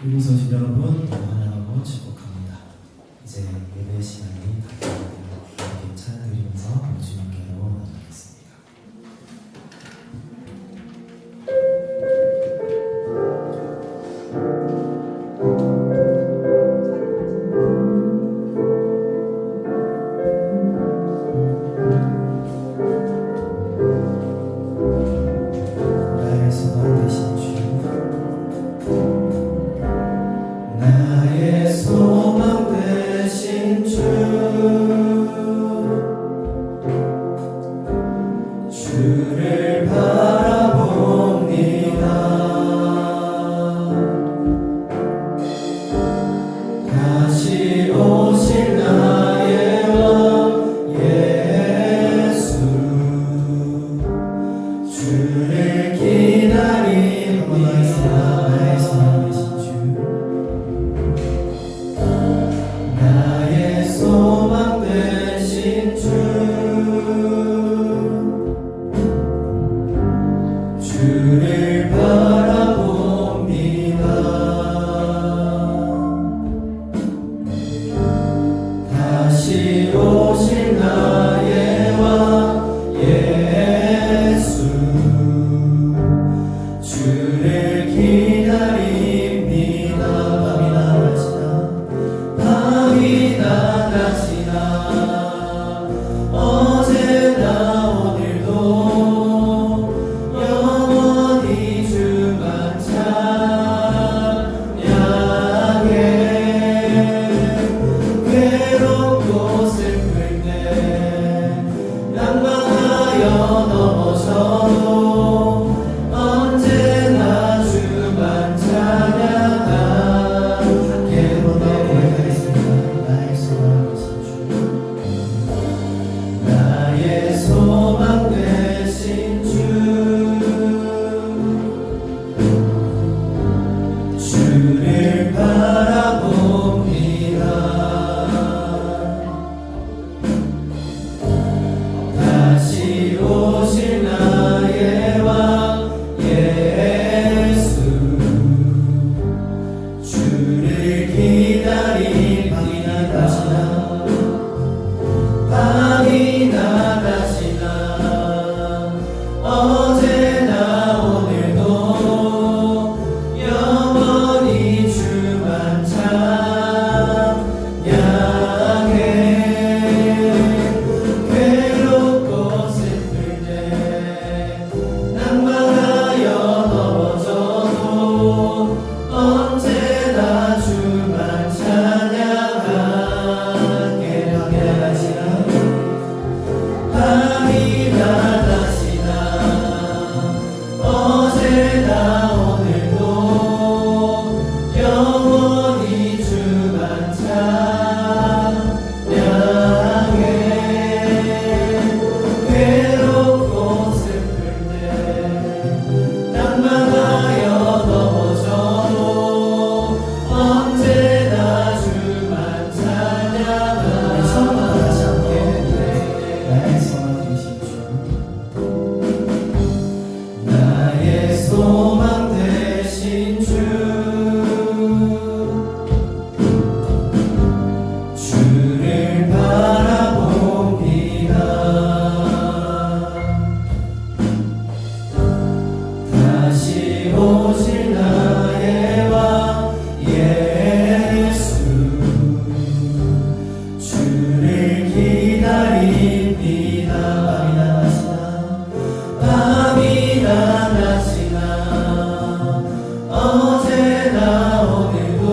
이곳 오신 여러분 환영하고 축복합니다. 이제 예배 시간이 다가오고 함께 찬양드리면서 주님께로 나가겠습니다. 나의 소망 되신 나의 소망 되신 주를 바라봅니다. 다시 오실 나의 왕 예수 주를 기다립니다. 나의 소망 되신 나의 소망 되신 주를 바라봅니다. 다시 오실 나의 왕 예수 주를 기다립니다. 밤이 낮아지나 어제나 오늘도 영원히 주만 찬양해. 괴롭고 슬플 때 낭만하여 넘어져도 언제나 주만 찬양하게. 나의 소망 되신 주를 바라봅니다. 다시 오실 나의 왕 예수 주를 기다립니다. 밤이 낮아지나 어제나 오늘도 영원히 주만 찬양해. 괴롭고 슬플 때 낭만하여 넘어져도 언제나 주만 찬양하게. 밤이 낮아지나 어제나 오늘도 영원히 주만 찬양해. 괴롭고 슬플 때 낭만하여 넘어져도 언제나 주만 찬양하게. 나의 소망 되신 나의 소망 되신 주를 바라봅니다. 다시 오실 나의 왕 예수 주를 기다립니다. 밤이 낮아지나 어제나 오늘도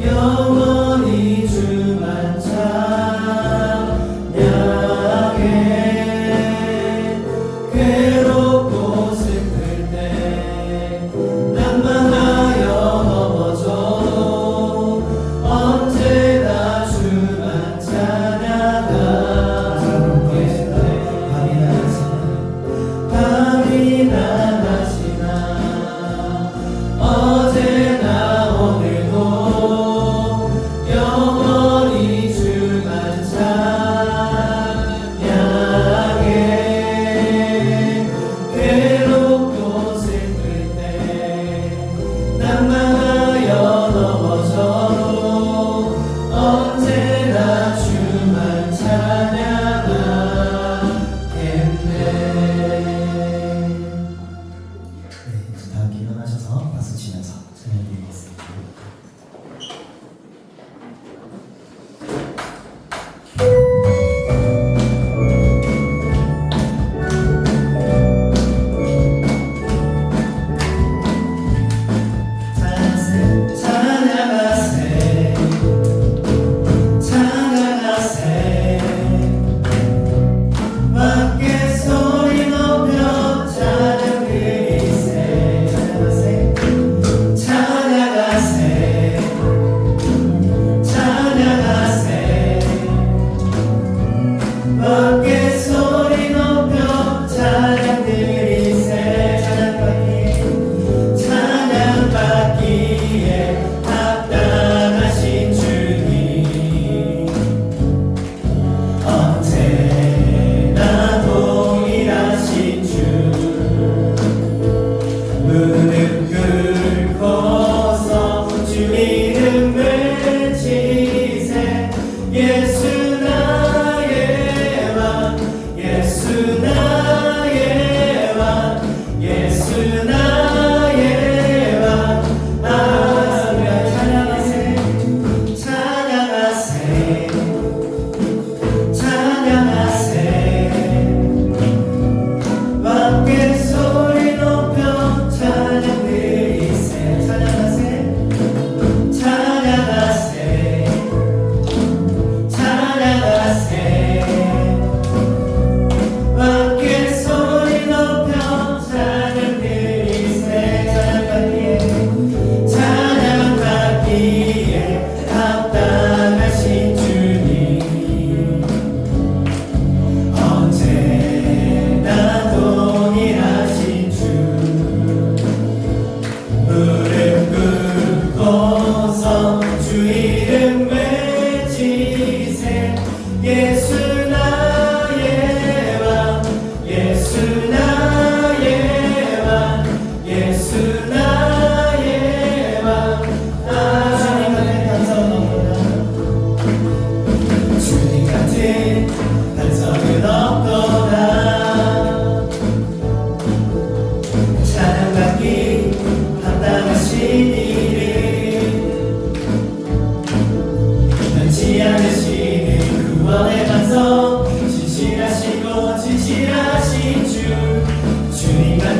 영원히 주만 찬양해. 괴롭고 슬플 때 낭만하여 넘어져도 언제나 주만 찬양하게. 밤이 낮아지나 어제나 오늘도 영원히 주만 찬양해.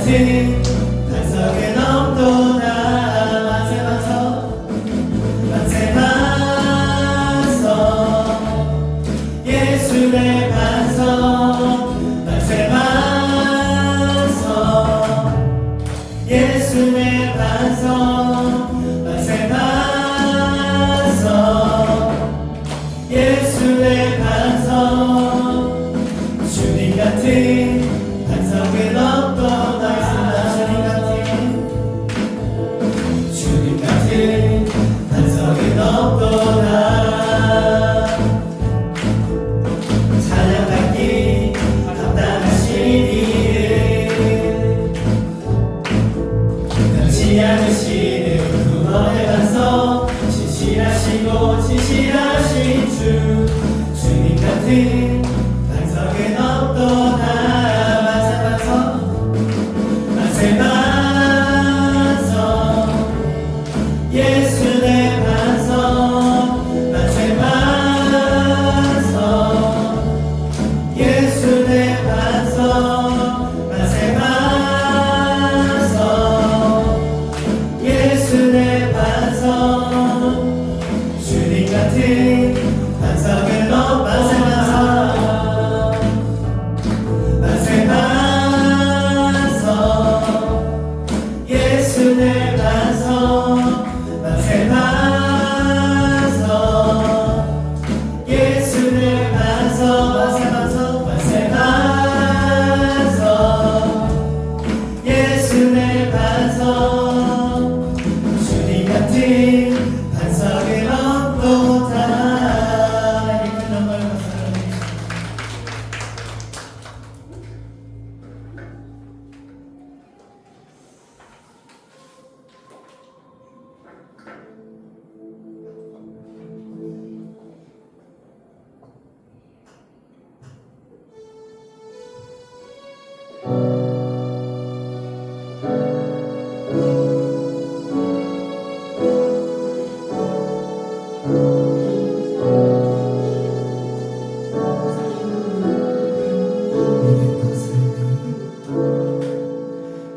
같은 반석은 없도다. 만세 반석 만세 반석 예수의 반석 만세 반석 예수의 반석 만세 반석 예수의 반석 주님 같은 반석은 없도다. 주님 같은 반석은 없도다. 찬양받기 합당하신 이름 변치 않으시는 구원의 반석 진실하시고 진실하신 주 주님 같은 반석은 없도다. 만세 반석 만세 반석 예수의 반석 만세 반석 예수의 반석 만세 반석 예수의 반석 주님 같은 반석은 만세 반석 만세 반석 예수의 반석 만세 반석 예수의 반석 만세 반석 만세 반석 예수의 반석 주님 같은 반석은 없도다. 이렇게 정말 감사합니다.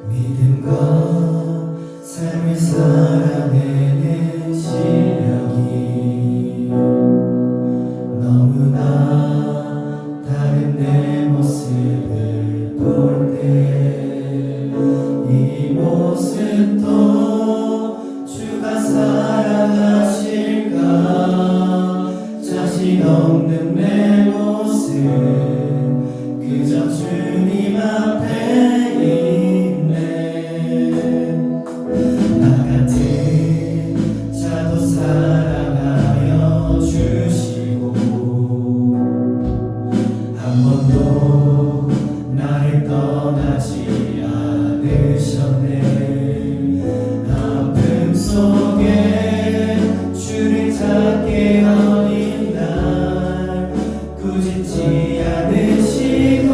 믿음과 삶을 살아내는 실력이 너무나 다른 내 모습을 볼 때 이 모습도 주가 사랑하실까. 자신 없는 내 모습 그저 주님 앞에 있네. 나 같은 자도 사랑하여 주시고 한 번도 나를 떠나지 않으셨네. 아픔 속에 주를 찾게 어린 날 꾸짖지 않으시고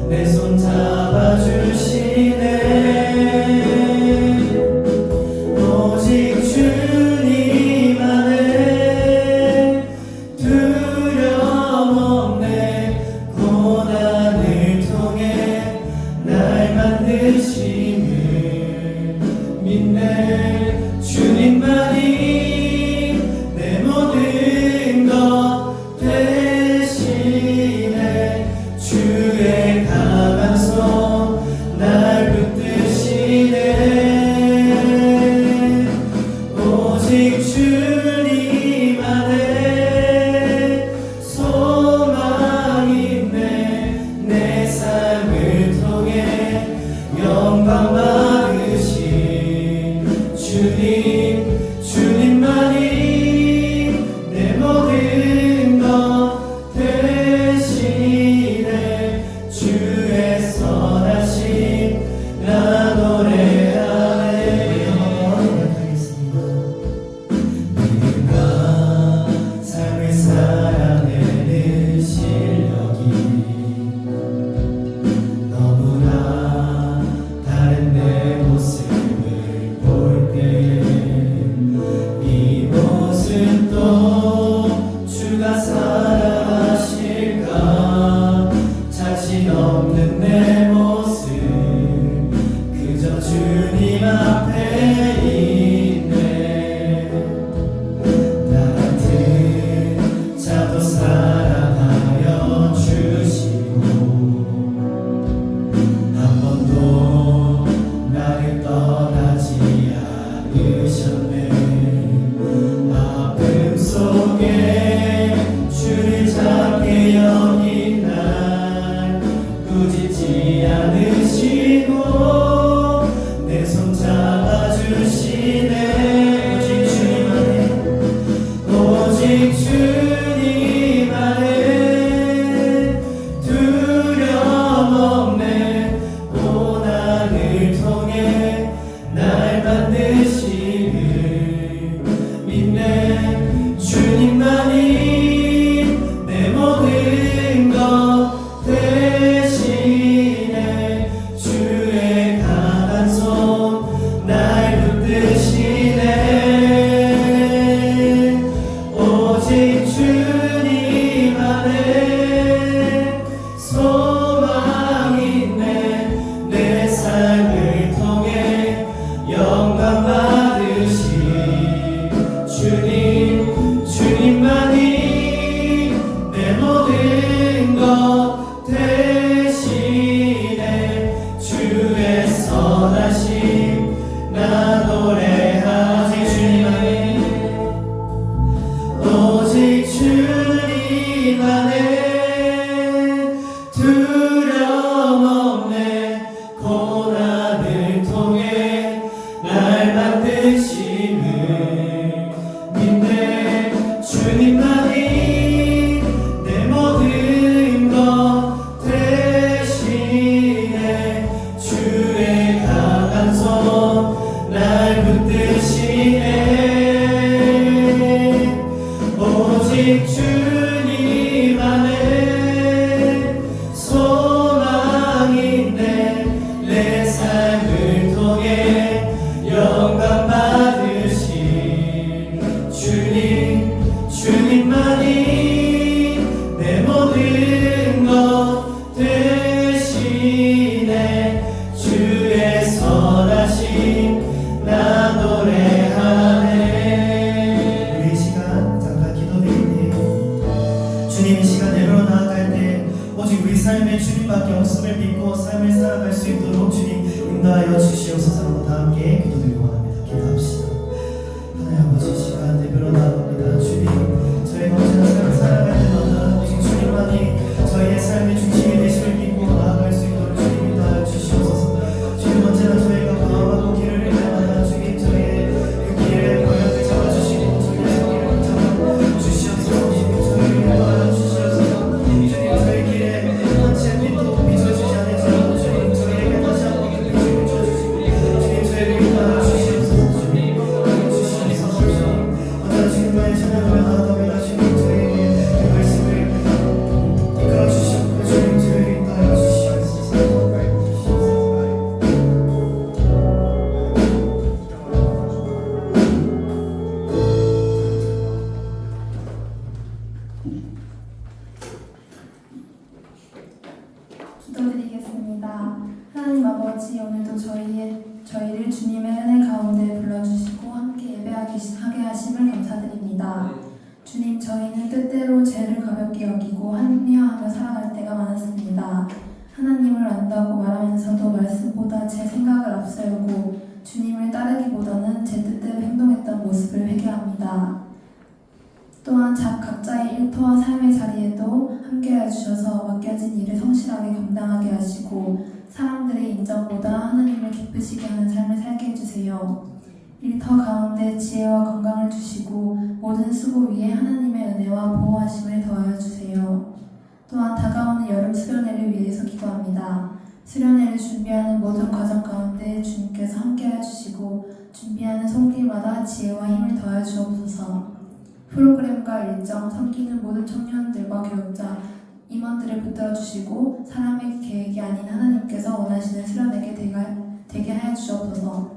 내 손 잡아주시네. 오직 주님 안에 두려움 없네. 고난을 통해 날 만드심을 믿네. 주님만이 내 모든 것 대신에 주의 강한 손 날 붙드시네. 오직 주님 안에 소망 있네. 내 삶을 통해 영광 받으신 주님 주님만이 내 모든 것 대신에 주의 선하심 나 노래하네. 하겠습니다. 믿음과 삶을 살아내는 실력이 너무나 다른 내 오직 주님 안에 소망인데 내 삶을 통해 영광 받으신 주님만이 내 모든 것 되시네. 주의 선하심 나 노래하네. 우리 이 시간 잠깐 기도드리네. 주님, 이 시간 예배로 나아갈 때 오직 우리 삶에 주님밖에 없음을 믿고 삶을 살아갈 수 있도록 주님 인도하여 주시옵소서. 다 함께 기도드리고 원합니다. 기도합시다. 하나님 아버지, 이 시간 예배로 나아갑니다. 주님, 저희가 언제나 삶을 살아갈 때마다 오직 주님만이 저희의 삶의 중심이 되심을 믿고 나아갈 수 있도록 주님 인도하여 주시옵소서. 주님, 언제나 저희가 마음하고 길을 잃을 때마다 주님 저희의 그 길의 방향을 잡아주시고 저희의 손길을 잡아주시옵소서. 주님, 저희를 인도하여 주시옵소서. 주님, 저희 길에 한치 빛도 비춰주지 않을지라도 주님 저희에게 다시 한번 빛을 비춰주시고 주님 저희를 인도하여 주시옵소서. 주님 주시옵소서. 언제나 주님만의 찬양하며 나아갑니다. 주님 저희에게 그 말씀을 이끌어 주시옵고 주님 저희를 인도하여 주시옵소서. 기도드리겠습니다. 하나님 아버지, 오늘도 저희를 주님의 은혜 가운데 불러주시고 함께 예배하게 하심을 감사드립니다. 주님, 저희는 때때로 죄를 가볍게 여기고 합리화하며 살아갈 때가 많았습니다. 하나님을 안다고 말하면서도 말씀보다 제 생각을 앞세우고 주님을 따르기보다는 제 뜻대로 행동했던 모습을 회개합니다. 또한 각자의 일터와 삶의 자리에도 함께해 주셔서 맡겨진 일을 성실하게 감당하게 하시고 사람들의 인정보다 하나님을 기쁘시게 하는 삶을 살게 해주세요. 일터 가운데 지혜와 건강을 주시고 모든 수고 위에 하나님의 은혜와 보호하심을 더하여 주세요. 또한 다가오는 여름 수련회를 위해서 기도합니다. 수련회를 준비하는 모든 과정 가운데 주님께서 함께해 주시고 준비하는 손길마다 지혜와 힘을 더하여 주옵소서. 프로그램과 일정, 섬기는 모든 청년들과 교육자, 임원들을 붙들어 주시고 사람의 계획이 아닌 하나님께서 원하시는 수련회에 되게 하여 주옵소서.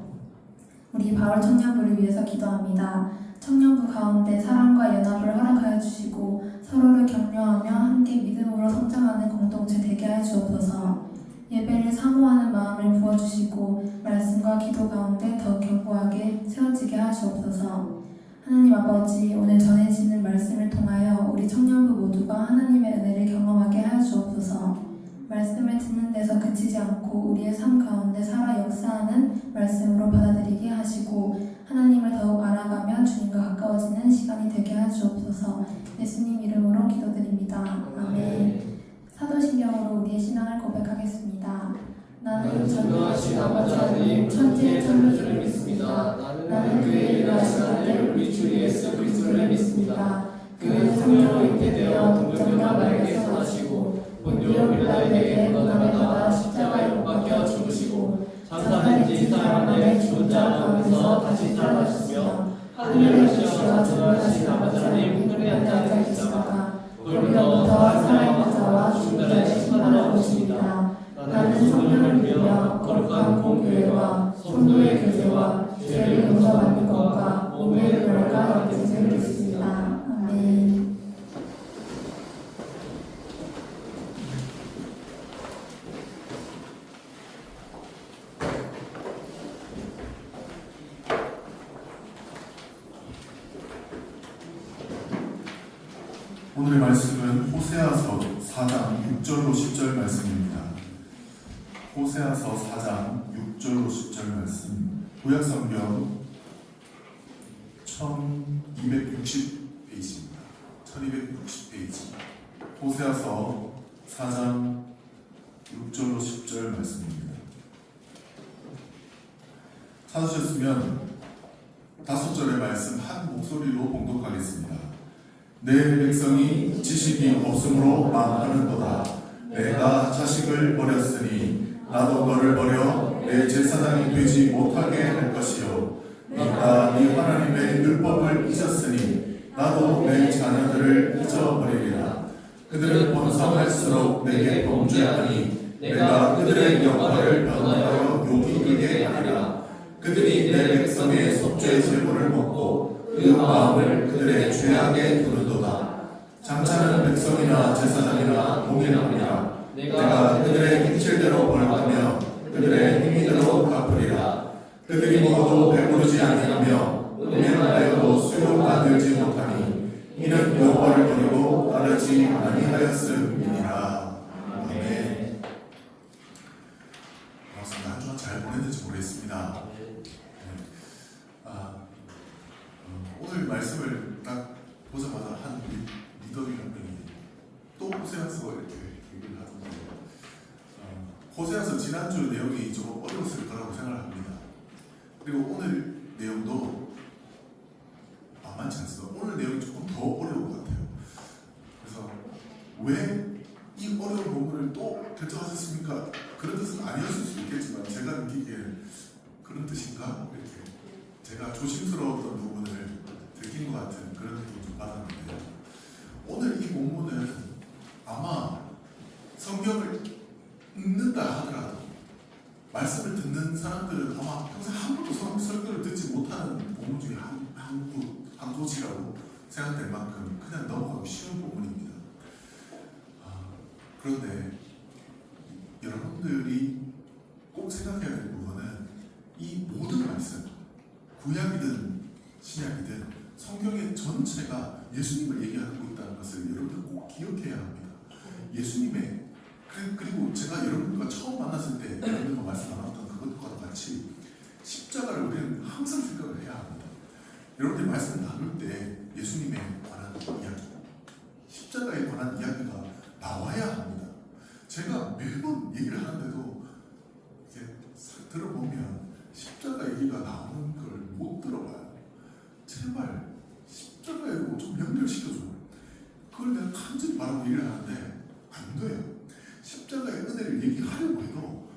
우리 바울 청년부를 위해서 기도합니다. 청년부 가운데 사랑과 연합을 허락하여 주시고 서로를 격려하며 함께 믿음으로 성장하는 공동체 되게 하여 주옵소서. 예배를 사모하는 마음을 부어주시고 말씀과 기도 가운데 더 견고하게 세워지게 하시옵소서. 하나님 아버지, 오늘 전해지는 말씀을 통하여 우리 청년부 모두가 하나님의 은혜를 경험하게 하여 주옵소서. 말씀을 듣는 데서 그치지 않고 우리의 삶 가운데 살아 역사하는 말씀으로 받아들이게 하시고 하나님을 더욱 알아가며 주님과 가까워지는 시간이 되게 하여 주옵소서. 예수님 이름으로 기도드립니다. 아멘. 사도신경으로 우리의 신앙을 고백하겠습니다. 나는 전능하신 아버지 하나님 천지의 창조주를 믿습니다. 나는 그의 일하신 아들 우리 주 예수 그리스도를 믿습니다. 그는 성령으로 잉태되어 동정녀 마리아에게서 나시고 본디오 빌라에게 고난을 받아 십자가에 못 박혀 죽으시고 장사한 지 사흘 만에 죽은 자 가운데서 다시 살아나셨으며 하늘에 오시어 전능하신 아버지 하나님 하늘에 앉아 계시다가 돌로부터 살아있는 자와 죽은 자를 심판하러 오십니다. 나는 성령을 믿으며 거룩한 공교회와 성도의 교제와 죄를 용서받는 것과 몸의 변화가 영생을 믿습니다. 아멘. 오늘의 말씀은 호세아서 4장 6절로 10절 말씀입니다. 호세아서 4장 6절로 10절 말씀, 구약성경 1260페이지입니다. 1260페이지 호세아서 4장 6절로 10절 말씀입니다. 찾으셨으면 5절의 말씀 한 목소리로 봉독하겠습니다. 내 백성이 지식이 없으므로 망하는도다. 내가 자식을 버렸으니 나도 너를 버려 내 제사장이 되지 못하게 할 것이요 네가 네 하나님의 율법을 잊었으니 나도 내 자녀들을 잊어버리리라. 그들은 번성할수록 내게 범죄하니 내가 그들의 영화를 변하여 욕이 되게 하리라. 그들이 내 백성의 속죄 제물을 먹고 그 마음을 그들의 죄악에 두르도다. 장차는 백성이나 제사장이나 동일하리라. 내가 그들의 행실대로 벌하며 그들의 행위대로 갚으리라. 그들이 먹어도 배부르지 아니하며 음행하여도 수용받지 못하니 이는 여호와를 버리고 따르지 아니하였음이니라. 아멘. 반갑습니다. 한 주간 잘 보냈는지 모르겠습니다. 오늘 말씀을 딱 보자마자 한 리더비 한 명이 또 호세아서 이렇게 얘기를 하던데, 호세아서 지난주 내용이 조금 어려웠을 거라고 생각합니다. 그리고 오늘 내용도 만만치 않습니다. 오늘 내용이 조금 더 어려운 것 같아요. 그래서 왜 이 어려운 부분을 또 결정하셨습니까? 그런 뜻은 아니었을 수 있겠지만 제가 느끼기에는 그런 뜻인가? 이렇게 제가 조심스러웠던 부분을 들킨 것 같은 그런 느낌을 좀 받았는데요. 오늘 이 본문은 아마 성경을 읽는다 하더라도 말씀을 듣는 사람들은 아마 평생 한 번도 설교를 듣지 못하는 본문 중에 한 곳이라고 생각될 만큼 그냥 넘어가기 쉬운 본문입니다. 그런데 여러분들이 꼭 생각해야 될 부분은 이 모든 말씀, 구약이든 신약이든 성경의 전체가 예수님을 얘기하고 있다는 것을 여러분들 꼭 기억해야 합니다. 예수님의 그리고 제가 여러분들과 처음 만났을 때 여러분들과 말씀 나눴던 그것과 같이 십자가를 우리는 항상 생각을 해야 합니다. 여러분들이 말씀을 나눌 때 예수님에 관한 이야기, 십자가에 관한 이야기가 나와야 합니다. 제가 매번 얘기를 하는데도 이제 들어보면 십자가 얘기가 나오는 걸 못 들어봐요. 제발 십자가에 좀 연결시켜줘. 그걸 내가 간절히 말하고 얘기를 하는데 안 돼요. 십자가의 은혜를 얘기하려고 해도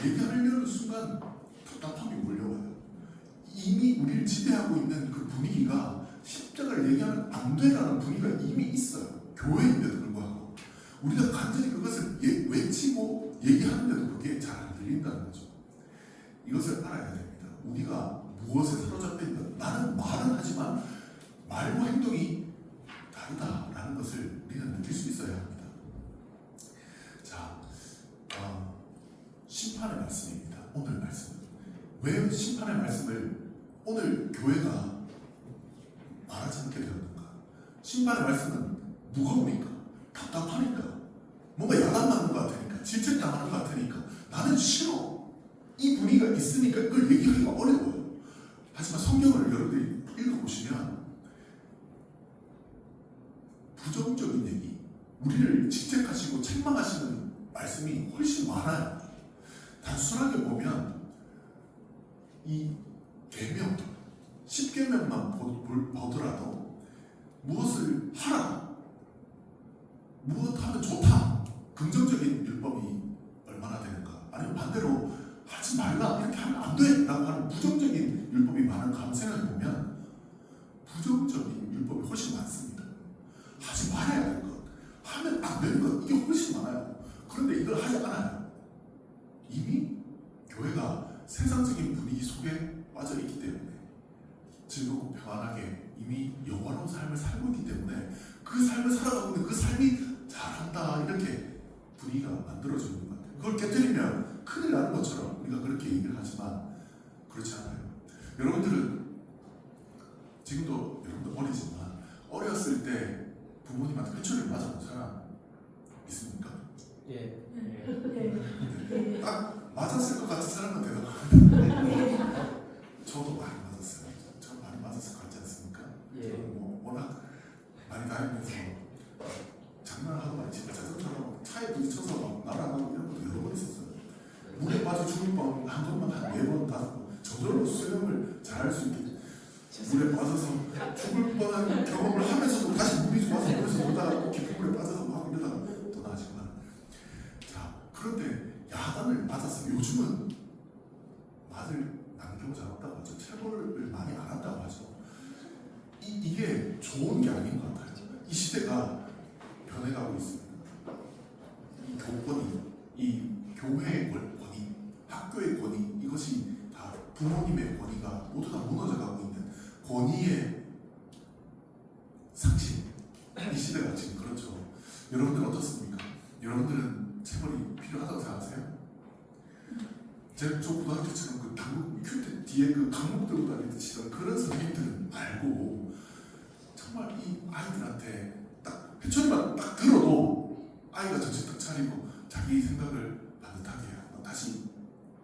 얘기하려는 순간 답답함이 몰려와요. 이미 우리를 지배하고 있는 그 분위기가 십자가를 얘기하면 안 되라는 분위기가 이미 있어요. 교회인데도 불구하고 우리가 간절히 그것을 외치고 얘기하는데도 그게 잘 안 들린다는 거죠. 이것을 알아야 됩니다. 우리가 무엇에 사로잡혀 있다. 나는 말은 하지만 말과 행동이 다르다라는 것을 우리는 느낄 수 있어야 합니다. 자, 심판의 말씀입니다. 오늘 말씀은 왜 심판의 말씀을 오늘 교회가 말하지 않게 되었는가? 심판의 말씀은 무거우니까, 답답하니까, 뭔가 야단맞는 것 같으니까, 질책당하는 것 같으니까 나는 싫어. 이 분위기가 있으니까 그걸 얘기하기가 어려워요. 하지만 성경을 여러분들이 읽어보시면 부정적인 얘기, 우리를 질책하시고 책망하시는 말씀이 훨씬 많아요. 단순하게 보면 이 계명, 10계명만 보더라도 무엇을 하라, 무엇하면 좋다, 긍정적인 율법이 얼마나 되는가, 아니면 반대로 하지 말라, 이렇게 하면 안 돼 라고 하는 부정적인 율법이 많은가 한번 생각해보면 부정적인 율법이 훨씬 많습니다. 하지 말아야 될 것, 하면 안 되는 것, 이게 훨씬 많아요. 그런데 이걸 하지 않아요. 이미 교회가 세상적인 분위기 속에 빠져 있기 때문에, 즐겁고 평안하게 이미 영원한 삶을 살고 있기 때문에 그 삶을 살아가고 있는 그 삶이 잘한다, 이렇게 분위기가 만들어지는 것 같아요. 그걸 깨뜨리면 큰일 나는 것처럼 우리가 그렇게 얘기를 하지만 그렇지 않아요. 여러분들은 지금도 여러분들 어리지만 어렸을 때 부모님한테 회초리를 맞아본 사람 있습니까? 예. 딱 맞았을 것 같은 사람은 대답합니다. 저도 많이 맞았어요. 저 많이 맞았을 것 같지 않습니까? 예. 저는 뭐 워낙 많이 다니면서 장난하고 많이 집에 자전거처럼 차에 부딪혀서 막 날아가고 이런 것도 여러 번 있었어요. 물에 빠져 죽을 뻔 한 번만 한 4번, 5번 저절로 수영을 잘할 수 있게 물에 빠져서 죽을 뻔한 경험을 하면서도 다시 물이 좋아서 물에서 놀다가 또 깊은 물에 빠져서 막 이러다가 또 나지만, 자, 그런데 야단을 맞았으면 요즘은 맞을 남경우 잘 없다고 하죠. 체벌을 많이 안 한다고 하죠. 이게 좋은 게 아닌 것 같아요. 이 시대가 변해가고 있습니다. 이 교권이, 이 교회의 권위, 학교의 권위, 이것이 다 부모님의 권위가 모두 다 무너져가고 있는 권위의 상실. 이 시대가 지금 그렇죠. 여러분들 어떻습니까? 여러분들은 체벌이 필요하다고 생각하세요? 저 고등학교처럼 그 당국 큐대 뒤에 그 강목 들고 다니듯이 그런 선생님들은 말고 정말 이 아이들한테 딱 회초리만 딱 들어도 아이가 정신 딱 차리고 자기 생각을 반듯하게 하고 다시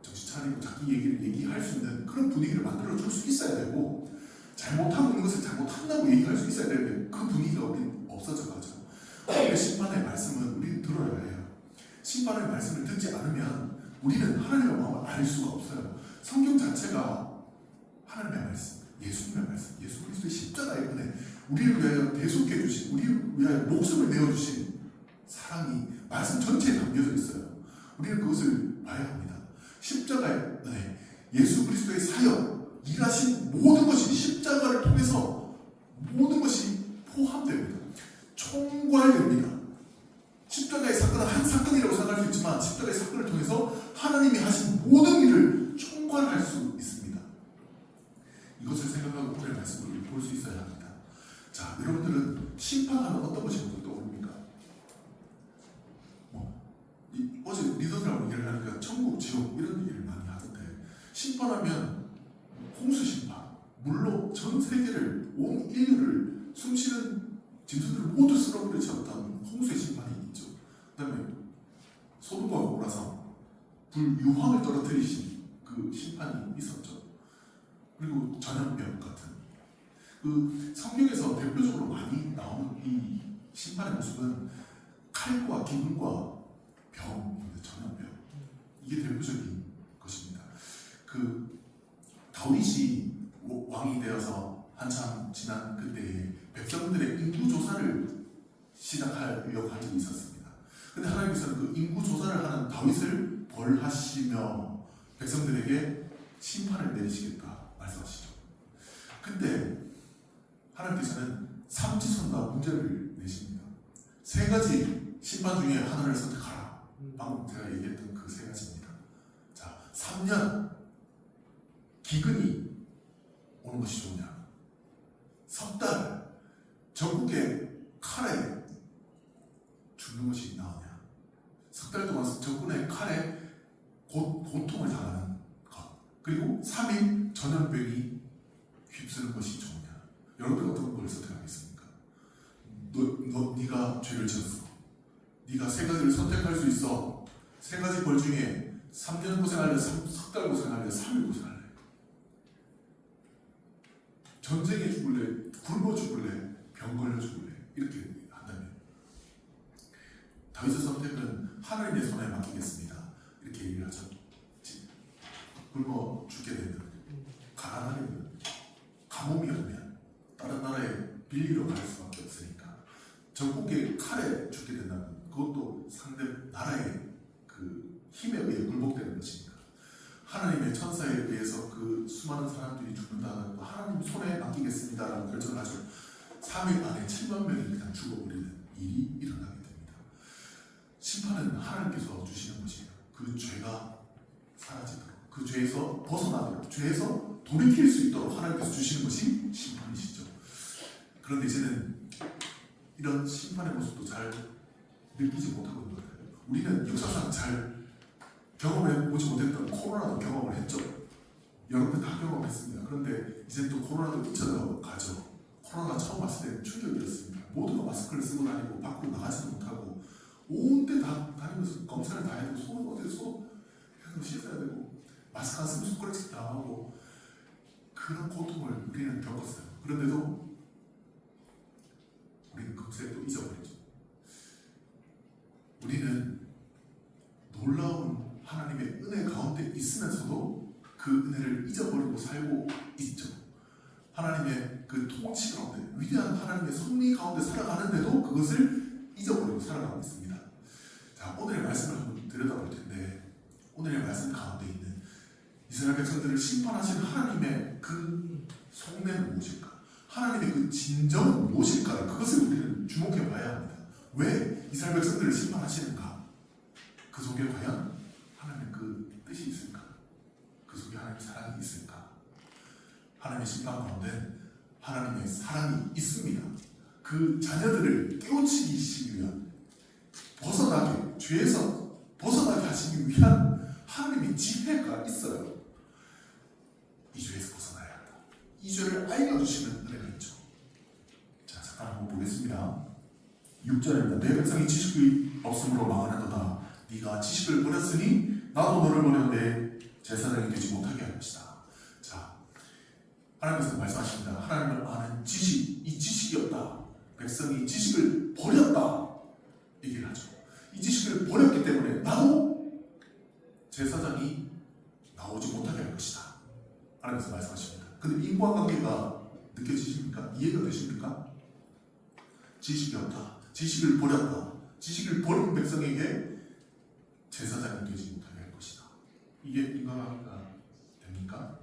정신 차리고 자기 얘기를 얘기할 수 있는 그런 분위기를 만들어 줄 수 있어야 되고, 잘못하고 있는 것을 잘못한다고 얘기할 수 있어야 되는데 그 분위기가 우리 없어져 가죠. 오늘 심판의 말씀은 우리는 들어야 해요. 심판의 말씀을 듣지 않으면 우리는 하나님의 마음을 알 수가 없어요. 성경 자체가 하나님의 말씀, 예수님의 말씀, 예수 그리스도의 십자가의 은혜, 우리를 위하여 대속해 주신, 우리를 위하여 목숨을 내어주신 사랑이 말씀 전체에 담겨져 있어요. 우리는 그것을 봐야 합니다. 십자가의 은혜, 예수 그리스도의 사역, 일하신 모든 것이 십자가를 통해서 모든 것이 포함됩니다. 총괄됩니다. 십자가의 사건은 한 사건이라고 생각할 수 있지만 십자가의 사건을 통해서 하나님이 하신 모든 일을 총괄할 수 있습니다. 이것을 생각하고 오늘 말씀을 볼 수 있어야 합니다. 자, 여러분들은 심판하면 어떤 것이 먼저 떠오릅니까? 어제 리더들하고 얘기를 하니까 천국, 지옥 이런 얘기를 많이 하던데, 심판하면 홍수 심판, 물로 전 세계를, 온 인류를 숨쉬는 짐승들을 모두 쓸어버리지 않던 홍수의 심판이 있죠. 그 다음에 소돔과 고라서 불유황을 떨어뜨리신 그 심판이 있었죠. 그리고 전염병 같은 그 성경에서 대표적으로 많이 나오는 이 심판의 모습은 칼과 기근과 병입니다. 전염병. 이게 대표적인 것입니다. 그 다윗이 왕이 되어서 한참 지난 그때에 백성들의 인구조사를 시작하려고 한 적이 있었습니다. 근데 하나님께서는 그 인구조사를 하는 다윗을 벌하시며 백성들에게 심판을 내리시겠다 말씀하시죠. 근데 하나님께서는 삼지선다 문제를 내십니다. 세 가지 심판 중에 하나를 선택하라. 방금 제가 얘기했던 그 세 가지입니다. 자, 3년 기근이 오는 것이 좋으냐? 석 달 전국의 칼에 죽는 것이 나오냐? 석 달 동안 적군의 칼에 고통을 당하는 것. 그리고 3일 전염병이 휩쓰는 것이 좋으냐? 여러분들 어떤 걸 선택하겠습니까? 네가 죄를 지었어. 네가 세 가지를 선택할 수 있어. 세 가지 벌 중에 3년 고생할래? 석 달 고생할래? 3일 고생할래? 전쟁에 죽을래? 굶어 죽을래? 병 걸려 죽을래? 이렇게 한다면 다윗의 선택은 하나님의 손에 맡기겠습니다. 이렇게 얘기를 하죠. 굶어 죽게 되면, 가난하면, 가뭄이 오면 다른 나라에 빌리러 갈 수밖에 없으니까, 전국의 칼에 죽게 된다면 그것도 상대 나라의 그 힘에 의해 굴복되는 것이니까 하나님의 천사에 의해서 그 수많은 사람들이 죽는다, 하나님 손에 맡기겠습니다라고 결정을 하죠. 3일 안에 7만 명이 그냥 죽어버리는 일이 일어나게 됩니다. 심판은 하나님께서 주시는 것이에요. 그 죄가 사라지도록, 그 죄에서 벗어나도록, 죄에서 돌이킬 수 있도록 하나님께서 주시는 것이 심판이시죠. 그런데 이제는 이런 심판의 모습도 잘 느끼지 못하고 있는 것 같아요. 우리는 역사상 잘 경험해 보지 못했던 코로나도 경험을 했죠. 여러분들 다 경험했습니다. 그런데 이제 또 코로나도 잊혀져 가죠. 코로나가 처음 왔을 때는 충격이었습니다. 모두가 마스크를 쓰고 다니고 밖으로 나가지도 못하고 온 데 다 다니면서 검사를 다 해야 되고, 손 어디 손 씻어야 되고, 마스크 안 쓰면 손가락질 당하고, 그런 고통을 우리는 겪었어요. 그런데도 우리는 금세 또 잊어버리죠. 우리는 놀라운 하나님의 은혜 가운데 있으면서도 그 은혜를 잊어버리고 살고 있죠. 하나님의 그 통치 가운데, 위대한 하나님의 섭리 가운데 살아가는데도 그것을 잊어버리고 살아가고 있습니다. 자, 오늘의 말씀을 한번 들여다볼 텐데, 오늘의 말씀 가운데 있는 이스라엘 백성들을 심판하신 하나님의 그 속내는 무엇일까? 하나님의 그 진정은 무엇일까? 그것을 우리는 주목해 봐야 합니다. 왜 이스라엘 백성들을 심판하시는가? 그 속에 과연 하나님의 그 뜻이 있을까? 그 속에 하나님의 사랑이 있을까? 하나님의 심판 가운데 하나님의 사랑이 있습니다. 그 자녀들을 깨우치기 위한, 벗어나게, 죄에서 벗어나게 하시기 위한 하나님의 지혜가 있어요. 이 죄에서 벗어나야 한다. 이 죄를 알려주시는 은혜가 있죠. 자, 잠깐 한번 보겠습니다. 6절입니다. 내 백성이 지식이 없으므로 망하는도다. 네가 지식을 버렸으니 나도 너를 버려 내 제사장이 되지 못하게 할 것이다. 자, 하나님께서 말씀하십니다. 하나님을 아는 지식, 이 지식이 없다. 백성이 지식을 버렸다. 얘기를 하죠. 이 지식을 버렸기 때문에 나도 제사장이 나오지 못하게 할 것이다. 하나님께서 말씀하십니다. 근데 인과관계가 느껴지십니까? 이해가 되십니까? 지식이 없다. 지식을 버렸다. 지식을 버린 백성에게 제사장이 되지 못하게 할 것이다. 이게 인과관계가 됩니까?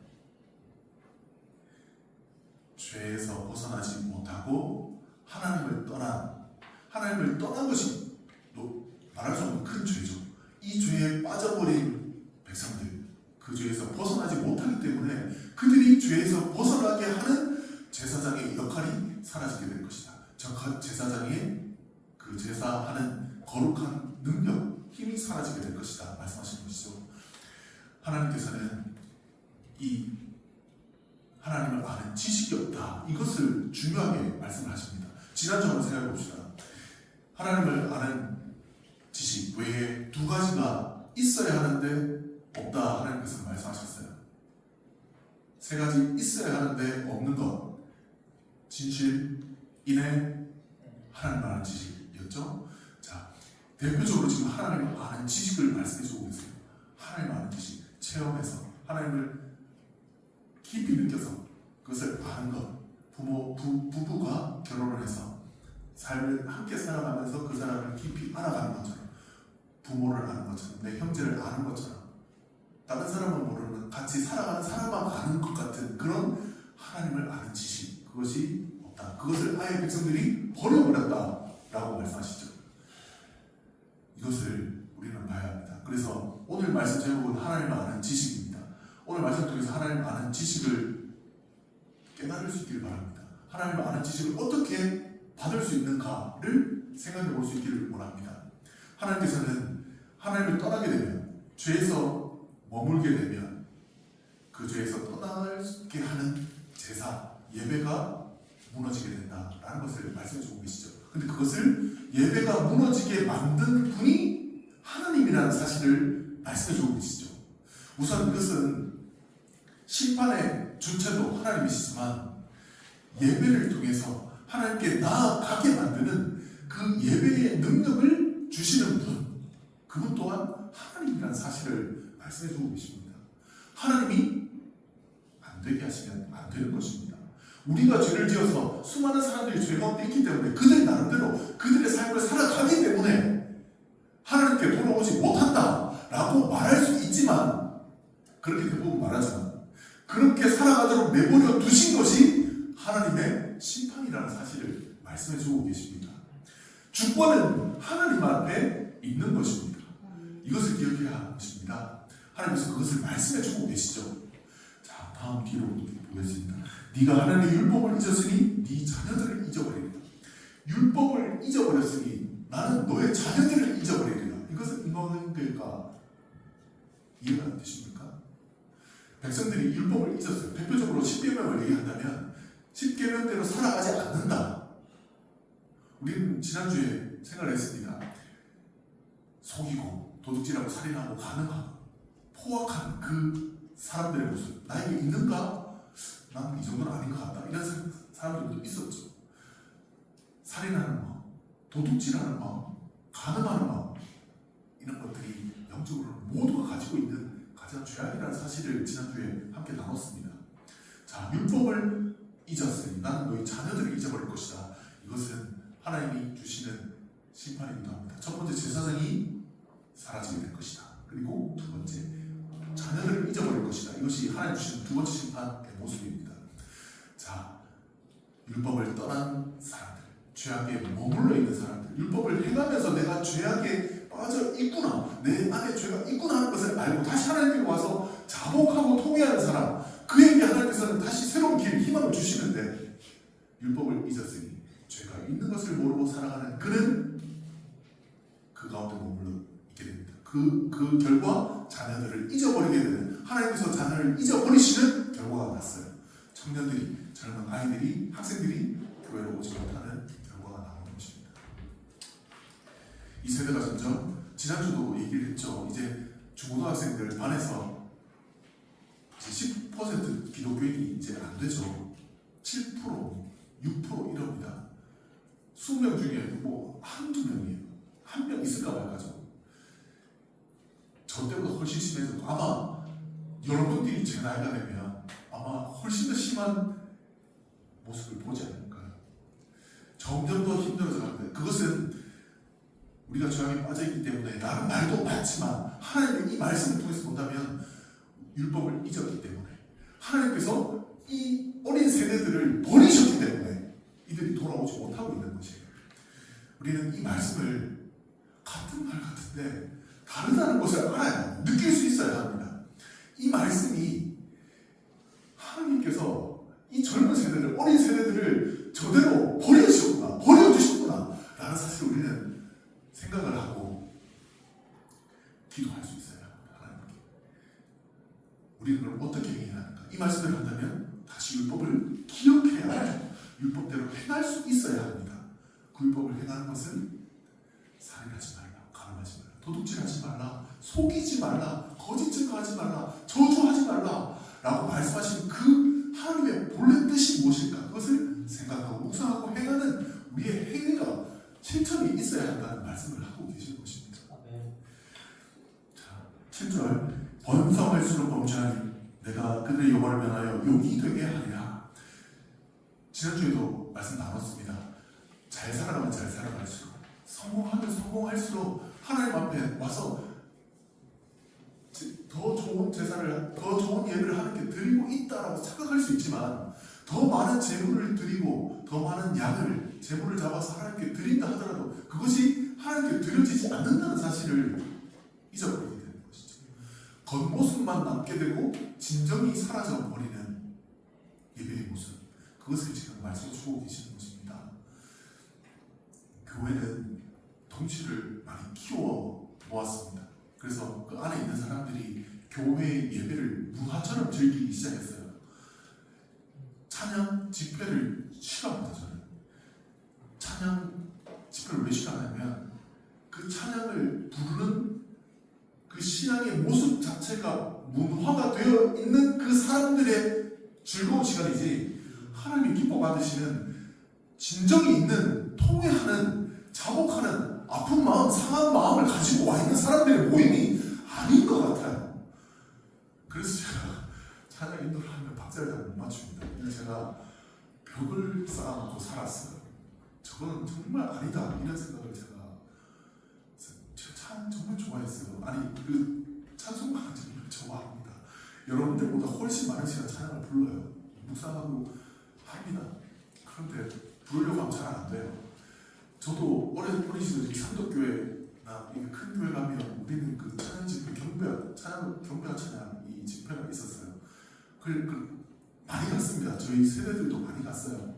죄에서 벗어나지 못하고 하나님을 떠난 것이 말할 수 없는 큰 죄죠. 이 죄에 빠져버린 백성들, 그 죄에서 벗어나지 못하기 때문에 그들이 죄에서 벗어나게 하는 제사장의 역할이 사라지게 될 것이다. 제사장의 그 제사하는 거룩한 능력, 힘이 사라지게 될 것이다. 말씀하신 것이죠. 하나님께서는 이 하나님을 아는 지식이 없다. 이것을 중요하게 말씀을 하십니다. 지난주 한번 생각해 봅시다. 하나님을 아는 지식 외에 두 가지가 있어야 하는데 없다. 하나님께서 말씀하셨어요. 세 가지 있어야 하는데 없는 것. 진실, 인애, 하나님을 아는 지식이었죠. 자, 대표적으로 지금 하나님을 아는 지식을 말씀해 주고 계세요. 하나님을 아는 지식, 체험해서 하나님을 깊이 느껴서 그것을 아는 것. 부부가 결혼을 해서 삶을 함께 살아가면서 그 사람을 깊이 알아가는 것처럼, 부모를 아는 것처럼, 내 형제를 아는 것처럼, 다른 사람은 모르는 같이 살아가는 사람만 아는 것 같은 그런 하나님을 아는 지식, 그것이 없다. 그것을 아예 백성들이 버려버렸다라고 말씀하시죠. 이것을 우리는 봐야 합니다. 그래서 오늘 말씀 제목은 하나님을 아는 지식입니다. 오늘 말씀 통해서 하나님을 아는 지식을 깨달을 수 있기를 바랍니다. 하나님을 아는 지식을 어떻게 받을 수 있는가를 생각해 볼 수 있기를 원합니다. 하나님께서는 하나님을 떠나게 되면, 죄에서 머물게 되면 그 죄에서 떠나게 하는 제사, 예배가 무너지게 된다라는 것을 말씀해 주고 계시죠. 근데 그것을 예배가 무너지게 만든 분이 하나님이라는 사실을 말씀해 주고 계시죠. 우선 이것은 심판의 주체도 하나님이시지만 예배를 통해서 하나님께 나아가게 만드는 그 예배의 능력을 주시는 분, 그분 또한 하나님이라는 사실을 말씀해 주고 계십니다. 하나님이 안 되게 하시면 안 되는 것입니다. 우리가 죄를 지어서 수많은 사람들이 죄 가운데 있기 때문에 그들 나름대로 그들의 삶을 살아가기 때문에 하나님께 돌아오지 못한다라고 말할 수 있지만, 그렇게 대부분 말하지만 그렇게 살아가도록 내버려 두신 것이 하나님의 심판이라는 사실을 말씀해 주고 계십니다. 주권은 하나님 앞에 있는 것입니다. 이것을 기억해야 하는 것입니다. 하나님께서 그것을 말씀해 주고 계시죠. 자, 다음 뒤로 보겠습니다. 네가 하나님의 율법을 잊었으니 네 자녀들을 잊어버리리라. 율법을 잊어버렸으니 나는 너의 자녀들을 잊어버리리라. 이것은 인과관계가 이해가 안 되십니까? 백성들이 율법을 잊었어요. 대표적으로 10계명을 얘기한다면 10계명대로 살아가지 않는다. 우리는 지난주에 생각을 했습니다. 속이고 도둑질하고 살인하고 가늠하고 포악한 그 사람들의 모습, 나에게 있는가? 나는 이 정도는 아닌 것 같다. 이런 사람들도 있었죠. 살인하는 마음, 도둑질하는 마음, 가늠하는 마음, 이런 것들이 영적으로 모두가 가지고 있는 가장 죄악이라는 사실을 지난주에 함께 나눴습니다. 자, 율법을 잊었으니 나는 너희 자녀들을 잊어버릴 것이다. 이것은 하나님이 주시는 심판이기도 합니다. 첫 번째, 제사장이 사라지게 될 것이다. 그리고 두 번째, 자녀들을 잊어버릴 것이다. 이것이 하나님 주시는 두 번째 심판의 모습입니다. 자, 율법을 떠난 사람들, 죄악에 머물러 있는 사람들, 율법을 행하면서 내가 죄악에 빠져 있구나, 내 안에 죄가 있구나 하는 것을 알고 다시 하나님께 와서 자복하고 통회하는 사람, 그에게 하나님께서는 다시 새로운 길, 희망을 주시는데, 율법을 잊었으니 죄가 있는 것을 모르고 살아가는 그는 그 가운데 머물러 있게 됩니다. 그 결과 자녀들을 잊어버리게 되는, 하나님께서 자녀를 잊어버리시는 결과가 났어요. 청년들이, 젊은 아이들이, 학생들이 교회로 오지 못하는 결과가 나오는 것입니다. 이 세대가 점점, 지난주도 얘기를 했죠. 이제 중고등학생들 반에서 이제 10% 기독교인이 이제 안 되죠. 7%, 6% 이럽니다. 20명 중에 뭐 한두 명이에요. 한 명 있을까 말까죠. 저 때보다 훨씬 심해서 아마 여러분들이 제 나이가 되면 아마 훨씬 더 심한 모습을 보지 않을까요? 점점 더 힘들어져 가는데, 그것은 우리가 죄악에 빠져있기 때문에 나는 말도 많지만 하나님의 이 말씀을 통해서 본다면 율법을 잊었기 때문에, 하나님께서 이 어린 세대들을 버리셨기 때문에 이들이 돌아오지 못하고 있는 것이에요. 우리는 이 말씀을 같은 말 같은데 다르다는 것을 알아야, 느낄 수 있어야 합니다. 이 말씀이 하나님께서 이 젊은 세대들, 어린 세대들을 저대로 버려주셨구나, 버려두셨구나 라는 사실을 우리는 생각을 하고 기도할 수 있어야 합니다. 하나님께 우리는 그럼 어떻게 해야 하는가? 이 말씀을 한다면 다시 율법을 기억해야 하죠. 율법대로 행할 수 있어야 합니다. 그 율법을 행하는 것은 살인하지 말라, 가늠하지 말라, 도둑질하지 말라, 속이지 말라, 거짓 증거하지 말라, 저주하지 말라 라고 말씀하신 그 하나님의 본래 뜻이 무엇일까? 그것을 생각하고 묵상하고 행하는 우리의 행위가, 실천이 있어야 한다는 말씀을 하고 계시는 것입니다. 자, 7절, 번성할수록 범죄하니 내가 그들의 영혼을 변하여 욕이 되게 하리라. 지난주에도 말씀 나눴습니다. 잘 살아가면 잘 살아갈수록, 성공하면 성공할수록 하나님 앞에 와서 더 좋은 제사를, 더 좋은 예를 하나님께 드리고 있다라고 착각할 수 있지만, 더 많은 제물을 드리고 더 많은 양을, 제물을 잡아서 하나님께 드린다 하더라도 그것이 하나님께 드려지지 않는다는 사실을 잊어버리게 되는 것이죠. 겉모습만 남게 되고 진정이 사라져 버리는 예배의 모습, 그것을 지금 말씀 주고 계시는 것입니다. 교회는 덩치를 많이 키워 모았습니다. 그래서 그 안에 있는 사람들이 교회의 예배를 문화처럼 즐기기 시작했어요. 찬양 집회를 싫어합니다. 저는 찬양 집회를 왜 싫어하냐면, 그 찬양을 부르는 그 신앙의 모습 자체가 문화가 되어 있는 그 사람들의 즐거운 시간이지, 하나님이 기뻐 받으시는 진정이 있는, 통회하는, 자복하는, 아픈 마음, 상한 마음을 가지고 와 있는 사람들의 모임이 아닌 것 같아요. 그래서 제가 찬양 인도를 하면 박자를 잘 못 맞춥니다. 제가 벽을 쌓아놓고 살았어요. 저거는 정말 아니다, 이런 생각을 제가 정말 좋아했어요. 아니, 그 찬송가는 정말 좋아합니다. 여러분들보다 훨씬 많은 시간 찬양을 불러요. 묵상하고 합니다. 그런데 부르려고 하면 잘 안 돼요. 저도 어린 시절 삼덕교회나 큰 교회 가면 우리는 그 찬양 집회, 경배와 찬양 이 집회가 있었어요. 많이 갔습니다. 저희 세대들도 많이 갔어요.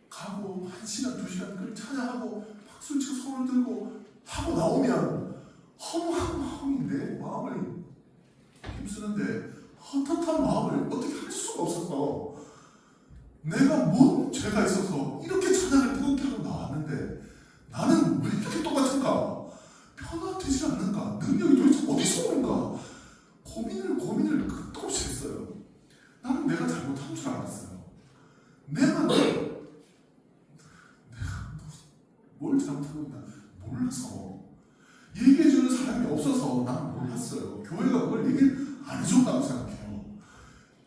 가고 1시간, 2시간 그걸 찬양하고 박수를 치고 손을 들고 하고 나오면 허무한 마음인데, 마음을 힘쓰는데 헛헛한 마음을 어떻게 할 수가 없어서, 내가 뭔 죄가 있어서 이렇게 찬양을 뜨겁게 하고 나왔는데 나는 왜 이렇게 똑같은가? 변화되지 않는가? 능력이 도대체 어디서 오는가? 고민을 끝도 없이 했어요. 나는 내가 잘못한 줄 알았어요. 내가 뭘 잘못하고 있나 몰라서, 얘기해주는 사람이 없어서 나는 몰랐어요. 교회가 그걸 얘기를 안 해줬다고 생각해요.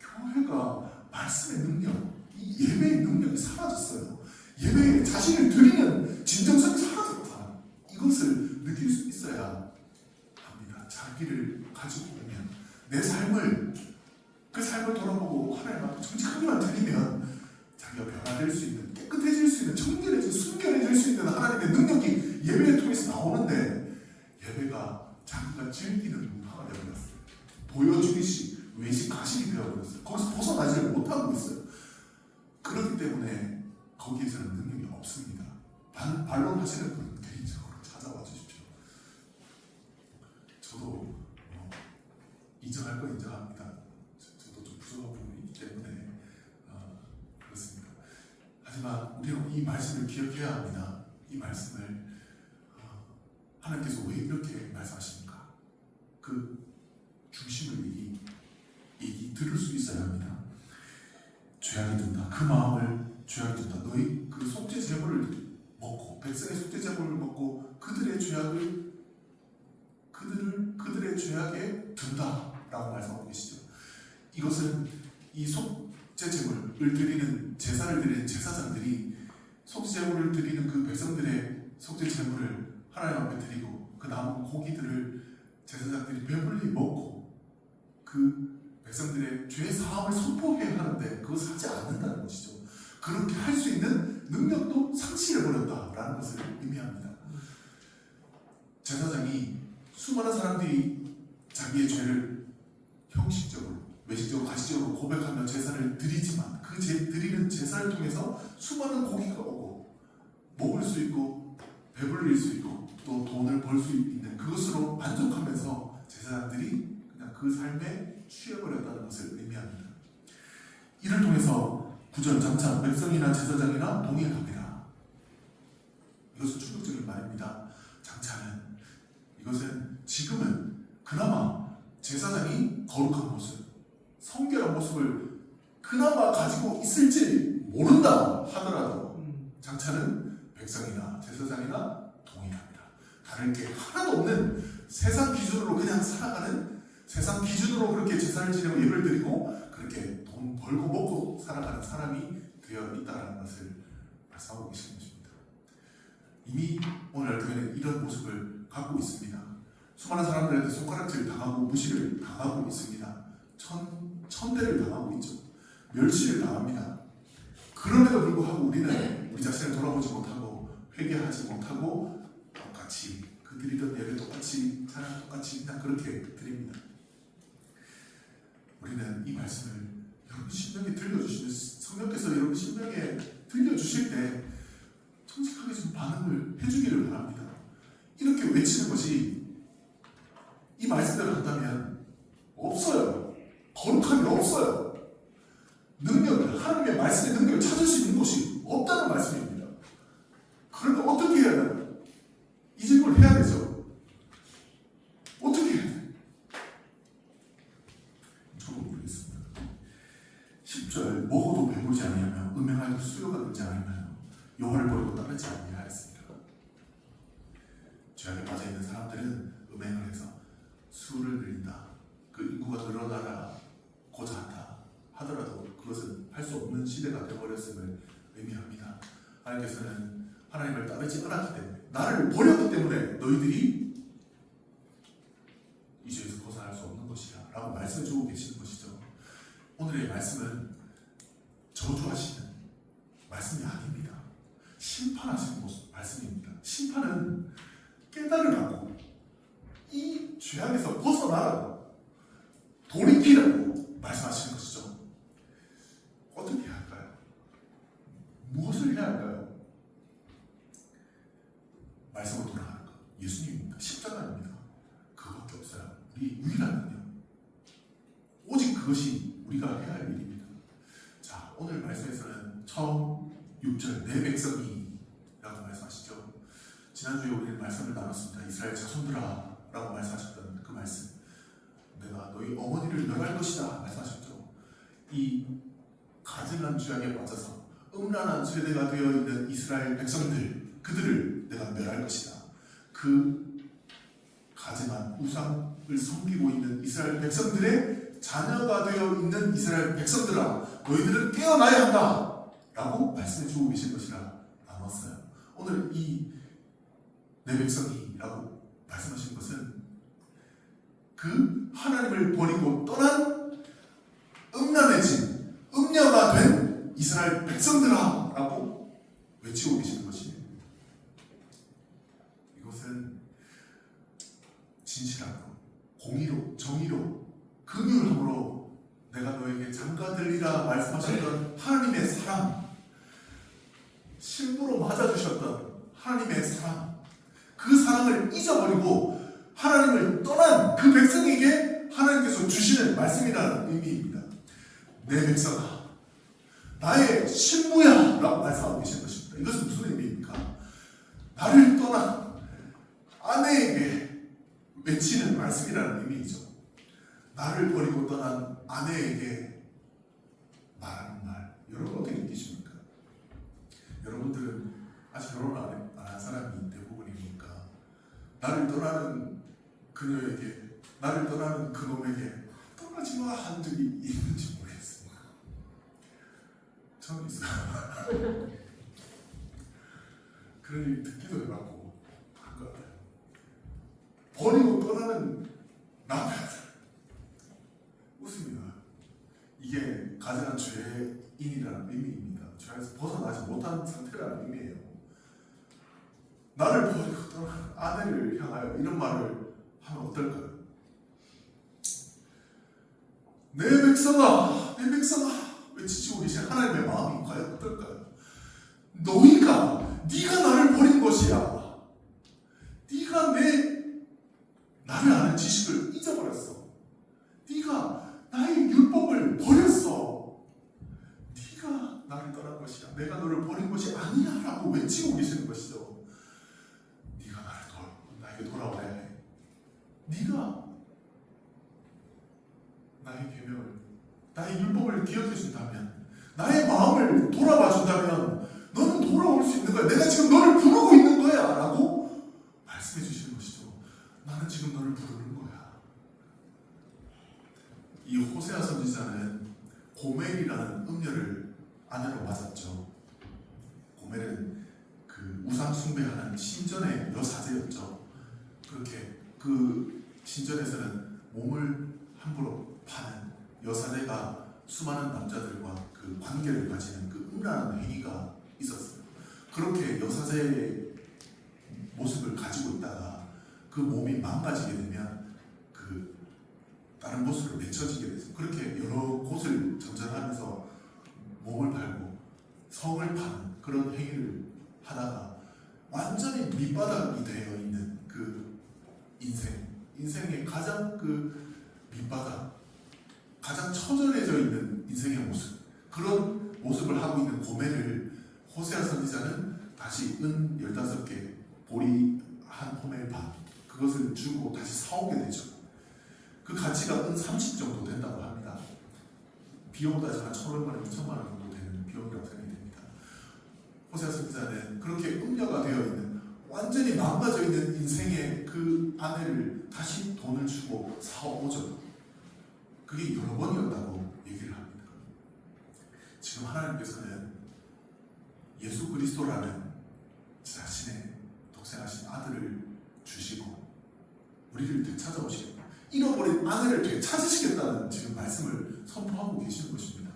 교회가 말씀의 능력, 이 예배의 능력이 사라졌어요. 예배에 자신을 드리는 진정성이 사라졌다. 이것을 느낄 수 있어야 합니다. 자기를 가지고 오면, 내 삶을, 그 삶을 돌아보고 하나님 앞에 정직하게만 드리면 자기가 변화될 수 있는, 깨끗해질 수 있는, 청결해질, 순결해질 수 있는 하나님의 능력이 예배를 통해서 나오는데 예배가 자기가 즐기는 문화가 되어버렸어요. 보여주기식, 외식 가식이 되어버렸어요. 거기서 벗어나지를 못하고 있어요. 그렇기 때문에 거기에서는 능력이 없습니다. 반론하시는 분은 개인적으로 찾아와 주십시오. 저도 인정할 거 인정합니다. 저도 좀 부족한 부분이 있기 때문에 그렇습니다. 하지만 우리는 이 말씀을 기억해야 합니다. 이 말씀을 하나님께서 왜 이렇게 말씀하십니까? 그 중심을 들을 수 있어야 합니다. 죄악이 든다. 그 마음을 죄악이 든다. 너희 그 속죄 제물을 먹고 백성의 속죄 제물을 먹고 그들의 죄악에 든다라고 말씀하고 계시죠. 이것은 이 속죄 제물을 드리는 제사를 드리는 제사장들이 속죄 제물을 드리는 그 백성들의 속죄 제물을 하나님 앞에 드리고 그 남은 고기들을 제사장들이 배불리 먹고 그 백성들의 죄 사함을 선포해야 하는데 그것을 하지 않는다는 것이죠. 그렇게 할 수 있는 능력도 상실해버렸다라는 것을 의미합니다. 제사장이 수많은 사람들이 자기의 죄를 형식적으로, 외식적으로, 가시적으로 고백하며 제사를 드리지만 그 드리는 제사를 통해서 수많은 고기가 오고 먹을 수 있고 배불릴 수 있고 또 돈을 벌 수 있는 그것으로 만족하면서 제사장들이 그냥 그 삶에 취해버렸다는 것을 의미합니다. 이를 통해서 구전 장차 백성이나 제사장이나 동일합니다. 이것은 충격적인 말입니다. 장차는 이것은 지금은 그나마 제사장이 거룩한 모습, 성결한 모습을 그나마 가지고 있을지 모른다 하더라도 장차는 백성이나 제사장이나 동일합니다. 다를 게 하나도 없는 세상 기준으로 그냥 살아가는, 세상 기준으로 그렇게 제사를 지내고 예배를 드리고 그렇게 돈 벌고 먹고 살아가는 사람이 되어 있다는 것을 말씀하고 계시는 것입니다. 이미 오늘 교회는 이런 모습을 갖고 있습니다. 수많은 사람들한테 손가락질 당하고 무시를 당하고 있습니다. 천대를 당하고 있죠. 멸시를 당합니다. 그럼에도 불구하고 우리는 우리 자신을 돌아보지 못하고 회개하지 못하고 똑같이 그 드리던 예배 똑같이 찬양 똑같이 그냥 그렇게 드립니다. 우리는 이 말씀을 여러분 신명에 들려주시는, 성령께서 여러분 신명에 들려주실 때 정직하게 좀 반응을 해주기를 바랍니다. 이렇게 외치는 것이 이 말씀대로 한다면 없어요. 거룩함이 없어요. 능력을, 하나님의 말씀의 능력을 찾을 수 있는 곳이 없다는 말씀입니다. 그러면 어떻게 해야 되나요? 이 질문을 해야 되죠. 어떻게 해야 돼요? 저도 모르겠습니다. 10절 먹어도 배부르지 아니하며 음행하여도 수요가 늘지 않으며 여호와를 버리고 따르지 아니하였습니다. 죄악에 빠져있는 사람들은 음행을 해서 수를 늘린다, 그 인구가 늘어나고자 한다 하더라도 그것은 할 수 없는 시대가 되어버렸음을 의미합니다. 하나님께서는 하나님을 따르지 않았기 때문에, 나를 버렸기 때문에 너희들이 이 죄에서 벗어날 수 없는 것이야 라고 말씀해 주고 계시는 것이죠. 오늘의 말씀은 저주하시는 말씀이 아닙니다. 심판하시는 말씀입니다. 심판은 깨달으라고, 이 죄악에서 벗어나라고, 돌이키라고 말씀하시는 것이죠. 어떻게 해야 할까요? 무엇을 해야 할까요? 말씀으로 돌아가는 것, 예수님입니다. 십자가입니다. 그것밖에 없어요. 우리 유일한 능력, 오직 그것이 우리가 해야 할 일입니다. 자, 오늘 말씀에서는 처음 6절 내 백성이 라고 말씀하시죠. 지난주에 우리는 말씀을 나눴습니다. 이스라엘 자손들아 라고 말씀하셨던 그 말씀, 내가 너희 어머니를 멸할 것이다 말씀하셨죠. 이 가증한 죄악에 빠져서 음란한 세대가 되어 있는 이스라엘 백성들, 그들을 내가 멸할 것이다. 그 가증한 우상을 섬기고 있는 이스라엘 백성들의 자녀가 되어 있는 이스라엘 백성들아, 너희들은 깨어나야 한다 라고 말씀해 주고 계신 것이라 나눴어요. 오늘 이 내 백성이라고 말씀하신 것은 그 하나님을 버리고 떠난 음란해진, 음녀가 된 이스라엘 백성들 들리라 말씀하셨던 하나님의 사랑, 신부로 맞아주셨던 하나님의 사랑, 그 사랑을 잊어버리고 하나님을 떠난 그 백성에게 하나님께서 주시는 말씀이라는 의미입니다. 내 백성아, 나의 신부야 라고 말씀하고 계신 것입니다. 이것은 무슨 의미입니까? 나를 떠난 아내에게 외치는 말씀이라는 의미이죠. 나를 버리고 떠난 아내에게 말하는 말, 여러분 어떻게 느끼십니까? 여러분들은 아직 결혼 안 한 사람이 대부분이니까 나를 떠나는 그녀에게, 나를 떠나는 그놈에게 떠나지 마 한 적이 있는지 모르겠습니다. 저는 있어요. 그런 일 듣기도 해봤고 한 것 같아요. 버리고 떠나는 남편, 웃습니다. 이게 가장 죄인이라는 의미입니다. 죄에서 벗어나지 못한 상태라는 의미예요. 나를 버리고 떠난 아내를 향하여 이런 말을 하면 어떨까요? 내 백성아, 내 백성아 외치고 계신 하나님의 마음이 과연 어떨까요? 네가 나를 버린 것이야. 네가 나를 아는 지식을 잊어버렸어. 네가 나의 율법을 버렸어. 네가 나를 떠난 것이야. 내가 너를 버린 것이 아니야 라고 외치고 계시는 것이죠. 네가 나에게 돌아와야 해. 네가 나의 계명을, 나의 율법을 기억해 준다면, 나의 마음을 돌아봐 준다면 너는 돌아올 수 있는 거야. 내가 지금 너를 부르고 있는 거야 라고 말씀해 주시는 것이죠. 나는 지금 너를 부르는 거야. 이 호세아 선지자는 고멜이라는 음녀를 아내로 맞았죠. 고멜은 그 우상 숭배하는 신전의 여사제였죠. 그렇게 그 신전에서는 몸을 함부로 파는 여사제가 수많은 남자들과 그 관계를 가지는 그 음란한 행위가 있었어요. 그렇게 여사제의 모습을 가지고 있다가 그 몸이 망가지게 되면 그 다른 곳으로 내쳐지게 돼서 그렇게 여러 곳을 전전하면서 몸을 팔고 성을 파는 그런 행위를 하다가 완전히 밑바닥이 되어 있는 그 인생의 가장 그 밑바닥, 가장 처절해져 있는 인생의 모습, 그런 모습을 하고 있는 고멜을 호세아 선지자는 다시 은 15개, 보리 한 호멜 반, 그것을 주고 다시 사오게 되죠. 그 가치가 은 30 정도 된다고 합니다. 비용도 하지만 1,500만 원, 2,000만 원 정도 되는 비용이라고 생각이 됩니다. 호세아 선지자는 그렇게 음녀가 되어 있는, 완전히 망가져 있는 인생의 그 아내를 다시 돈을 주고 사오죠. 그게 여러 번이었다고 얘기를 합니다. 지금 하나님께서는 예수 그리스도라는 자신의 독생하신 아들을 주시고 우리를 되찾아오시겠다, 잃어버린 아내를 되찾으시겠다는 지금 말씀을 선포하고 계시는 것입니다.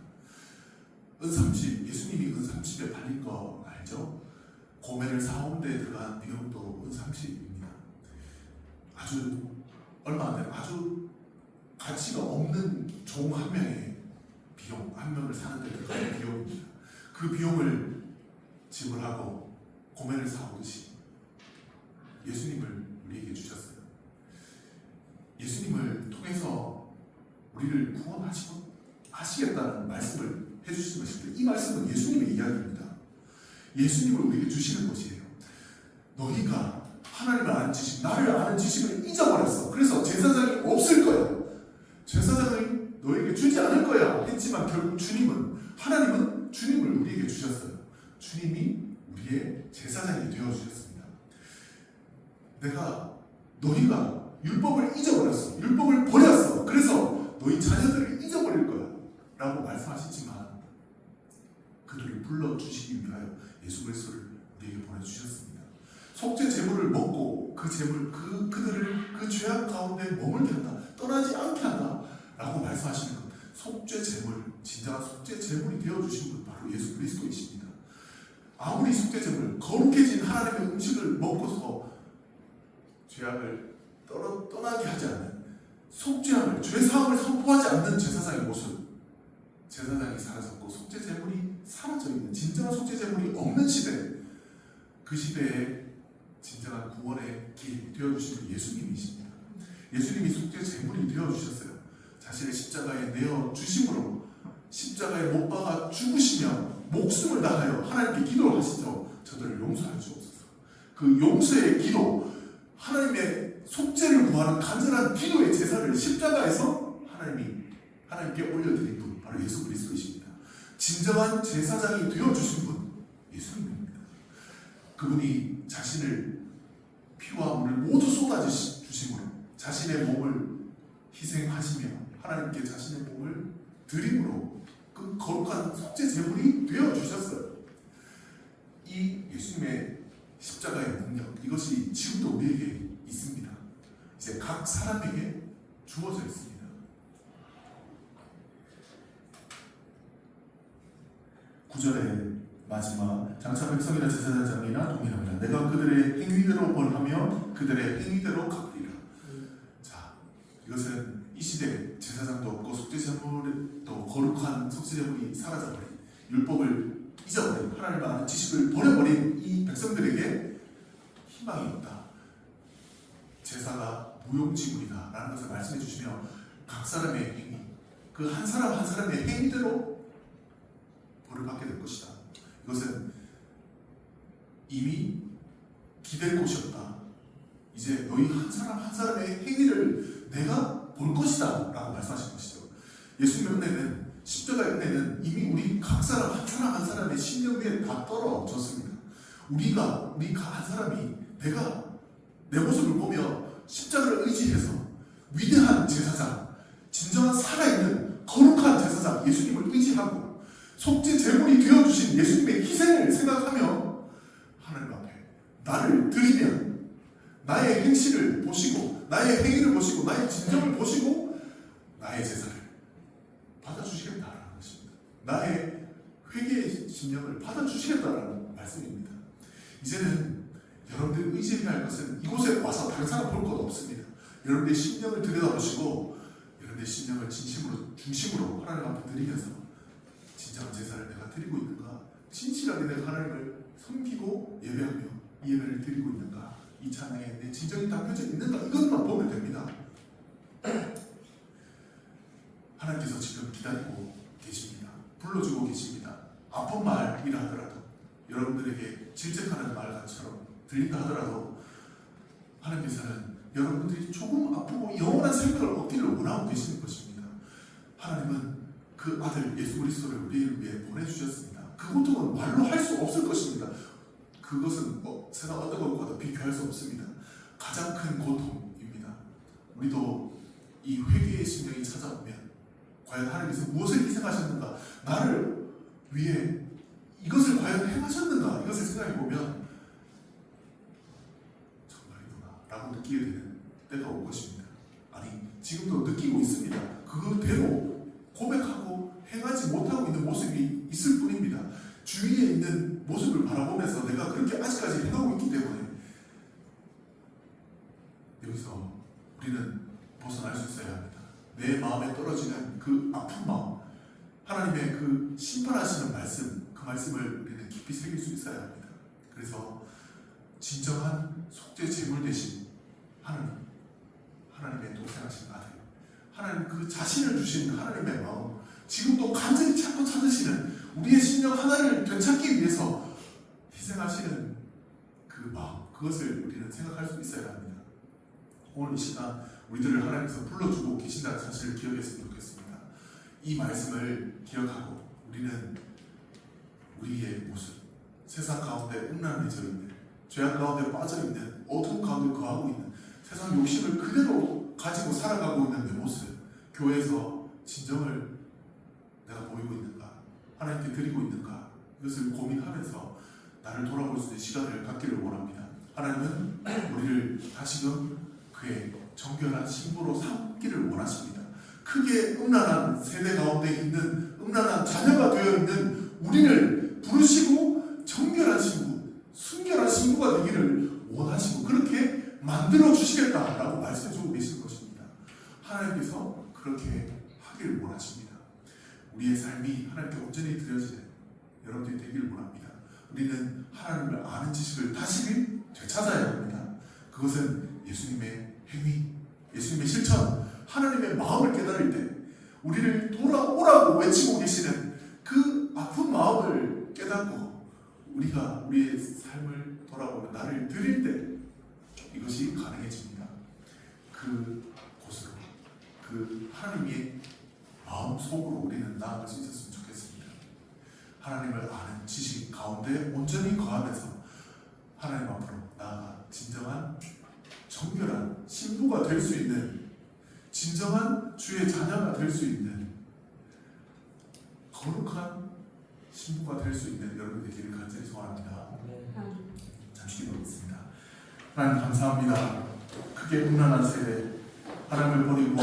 은30, 예수님이 은30에 팔린 거 알죠? 고멜을 사온 데 들어간 비용도 은30입니다. 아주 얼마 안 되는, 아주 가치가 없는 종 한 명의 비용, 한 명을 사는 데 들어가는 비용입니다. 그 비용을 지불하고 고멜을 사오듯이 예수님을 우리에게 주셨어요. 예수님을 통해서 우리를 구원하시겠다는 말씀을 해주신 것인데, 이 말씀은 예수님의 이야기입니다. 예수님을 우리에게 주시는 것이에요. 너희가 하나님을 아는 지식, 나를 아는 지식을 잊어버렸어. 그래서 제사장이 없을 거야. 제사장을 너에게 주지 않을 거야 했지만 결국 하나님은 주님을 우리에게 주셨어요. 주님이 우리의 제사장이 되어주셨습니다. 너희가 율법을 잊어버렸어. 율법을 버렸어. 그래서 너희 자녀들을 잊어버릴 거야 라고 말씀하시지만 그들을 불러주시기 위하여 예수 그리스도를 우리에게 보내주셨습니다. 속죄 제물을 먹고 그 제물, 그들을 그 죄악 가운데 머물게 한다, 떠나지 않게 한다 라고 말씀하시는 것, 속죄 제물, 진정한 속죄 제물이 되어주신 분 바로 예수 그리스도이십니다. 아무리 속죄 제물, 거룩해진 하나님의 음식을 먹고서 죄악을 떠나게 하지 않는, 속죄함을, 죄사함을 선포하지 않는 제사장의 모습, 제사장이 사라졌고 속죄 제물이 사라져 있는, 진정한 속죄 제물이 없는 시대, 그 시대에 진정한 구원의 길 되어주신 분 예수님이십니다. 예수님이 속죄 제물이 되어주셨어요. 자신의 십자가에 내어주심으로 십자가에 못 박아 죽으시며 목숨을 다하여 하나님께 기도를 하시죠. 저들을 용서하여 주옵소서. 그 용서의 기도, 하나님의 속죄를 구하는 간절한 기도의 제사를 십자가에서 하나님께 올려드린 분, 바로 예수 그리스도이십니다. 진정한 제사장이 되어주신 분 예수님입니다. 그분이 자신을 피와 물을 모두 쏟아주심으로 자신의 몸을 희생하시며 하나님께 자신의 몸을 드림으로 그 거룩한 속죄 제물이 되어주셨어요. 이 예수님의 십자가의 능력, 이것이 지금도 우리에게 있습니다. 이제 각 사람에게 주어져 있습니다. 9절의 마지막, 장차 백성이나 제사장이나 동일합니다. 내가 그들의 행위대로 벌하며 그들의 행위대로 갚으리라. 자, 이것은 이 시대에 제사장도 없고 속죄제물도 거룩한 속죄제물이 사라져버린, 율법을 잊어버린, 하나님을 아는 지식을 버려버린 이 백성들에게 희망이 없다. 제사가 무용지물이다 라는 것을 말씀해 주시며 각 사람의 행위, 그 한 사람 한 사람의 행위대로 벌을 받게 될 것이다. 이것은 이미 기댈 곳이었다. 이제 너희 한 사람 한 사람의 행위를 내가 볼 것이다 라고 말씀하신 것이죠. 예수님의 은혜는, 십자가의 은혜는 이미 우리 각 사람 한 사람의 심령 위에 다 떨어졌습니다. 우리가 한 사람이 내가 내 모습을 보며 십자가를 의지해서 위대한 제사장, 진정한 살아있는 거룩한 제사장 예수님을 의지하고 속죄 제물이 되어주신 예수님의 희생을 생각하며 하나님 앞에 나를 드리면 나의 행실을 보시고 나의 행위를 보시고 나의 진정을 보시고 나의 제사를 받아주시겠다라는 것입니다. 나의 회개의 심령을 받아주시겠다라는 말씀입니다. 이제는 여러분들이 의지해야 할 것은 이곳에 와서 다른 사람 볼 것 없습니다. 여러분들의 심령을 들여다보시고 여러분들의 심령을 중심으로 하나님 앞에 드리면서 진정한 제사를 내가 드리고 있는가, 진실하게 내가 하나님을 섬기고 예배하며 이 예배를 드리고 있는가, 이 찬양에 내 진정이 담겨져 있는가, 이것만 보면 됩니다. 하나님께서 지금 기다리고 계십니다. 불러주고 계십니다. 아픈 말이라 하더라도, 여러분들에게 질책하는 말처럼 들린다 하더라도 하나님께서는 여러분들이 조금 아프고 영원한 생명을 얻기를 원하고 계시는 것입니다. 하나님은 그 아들 예수 그리스도를 우리를 위해 보내주셨습니다. 그 고통은 말로 할 수 없을 것입니다. 그것은 세상 어떤 것과도 비교할 수 없습니다. 가장 큰 고통입니다. 우리도 이 회개의 심령이 찾아오면 과연 하나님께서 무엇을 희생하셨는가, 나를 위해 이것을 과연 행하셨는가, 이것을 생각해보면 정말이구나 라고 느끼게 되는 때가 올 것입니다. 아니, 지금도 느끼고 있습니다. 그대로 고백하고 행하지 못하고 있는 모습이 있을 뿐입니다. 주위에 있는 모습을 바라보면서 내가 그렇게 아직까지 행하고 있기 때문에 여기서 우리는 벗어날 수 있어야 합니다. 내 마음에 떨어지는 그 아픈 마음, 하나님의 그 심판하시는 말씀, 그 말씀을 우리는 깊이 새길 수 있어야 합니다. 그래서 진정한 속죄 제물 대신 하나님의 동생하신 아들, 하나님 그 자신을 주신 하나님의 마음, 지금도 간절히 찾고 찾으시는 우리의 심령 하나를 되찾기 위해서 희생하시는 그 마음, 그것을 우리는 생각할 수 있어야 합니다. 오늘 이 시간 우리들을 하나님께서 불러주고 계신다는 사실을 기억했으면 좋겠습니다. 이 말씀을 기억하고 우리는 우리의 모습, 세상 가운데 음란해져 있는, 죄악 가운데 빠져있는, 어두운 가운데 거하고 있는, 세상 욕심을 그대로 가지고 살아가고 있는 내 모습, 교회에서 진정을 내가 보이고 있는가, 하나님께 드리고 있는가, 이것을 고민하면서 나를 돌아볼 수 있는 시간을 갖기를 원합니다. 하나님은 우리를 다시금 그의 정결한 신부로 삼기를 원하십니다. 크게 음란한 세대 가운데 있는 음란한 자녀가 되어 있는 우리를 부르시고 정결한 신부, 순결한 신부가 되기를 원하시고 그렇게 만들어 주시겠다라고 말씀해 주고 계시는 것입니다. 하나님께서 그렇게 하기를 원하십니다. 우리의 삶이 하나님께 온전히 드려지는 여러분들이 되기를 원합니다. 우리는 하나님을 아는 지식을 다시 되찾아야 합니다. 그것은 예수님의 행위, 예수님의 실천, 하나님의 마음을 깨달을 때 우리를 돌아오라고 외치고 계시는 그 아픈 마음을 깨닫고 우리가 우리의 삶을 돌아보며 나를 드릴 때 이것이 가능해집니다. 그 곳으로, 그 하나님의 마음 속으로 우리는 나아갈 수 있었으면 좋겠습니다. 하나님을 아는 지식 가운데 온전히 거하면서 하나님 앞으로 나아가 진정한 정결한 신부가 될 수 있는, 진정한 주의 자녀가 될 수 있는, 거룩한 신부가 될 수 있는 여러분 되기를 간절히 소원합니다. 잠시 기도하겠습니다. 하나님 감사합니다. 크게 음란한 세대, 하나님을 버리고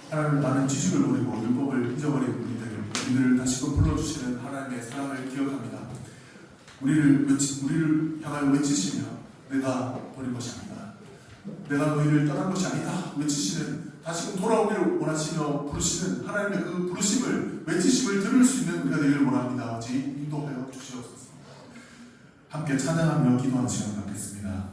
하나님을 아는 지식을 버리고 율법을 잊어버린 우리들을 다시금 불러주시는 하나님의 사랑을 기억합니다. 우리를 향하여 외치시며 내가 버린 것이 아니다, 내가 너희를 떠난 것이 아니다 외치시는, 다시금 돌아오기를 원하시며 부르시는 하나님의 그 부르심을, 외치심을 들을 수 있는 우리가 되기를 원합니다. 아버지 인도하여 주시옵소서. 함께 찬양하며 기도하는 시간 갖겠습니다.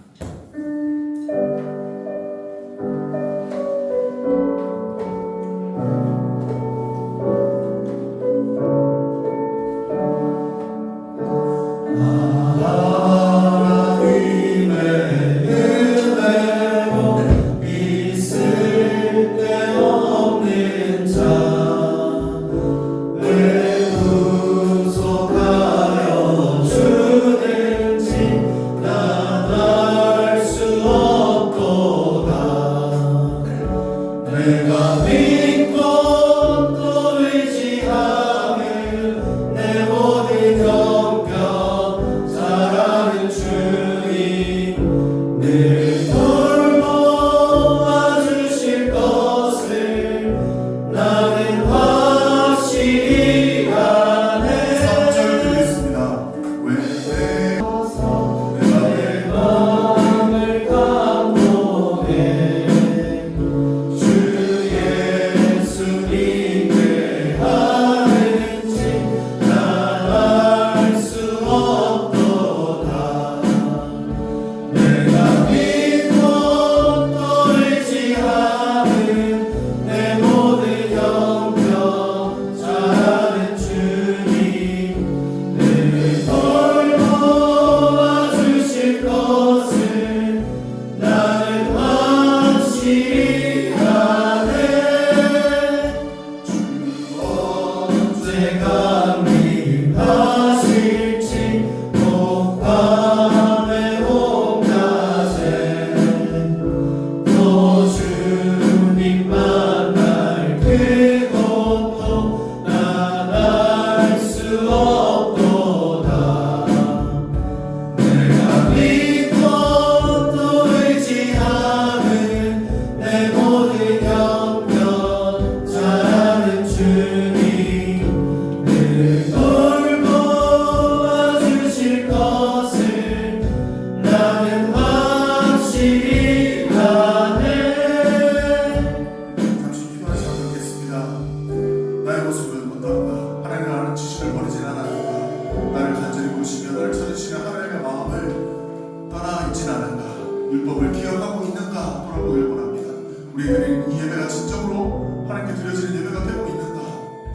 율법을 기억하고 있는가 돌아보기를 원합니다. 우리들이 이 예배가 진정으로 하나님께 드려지는 예배가 되고 있는가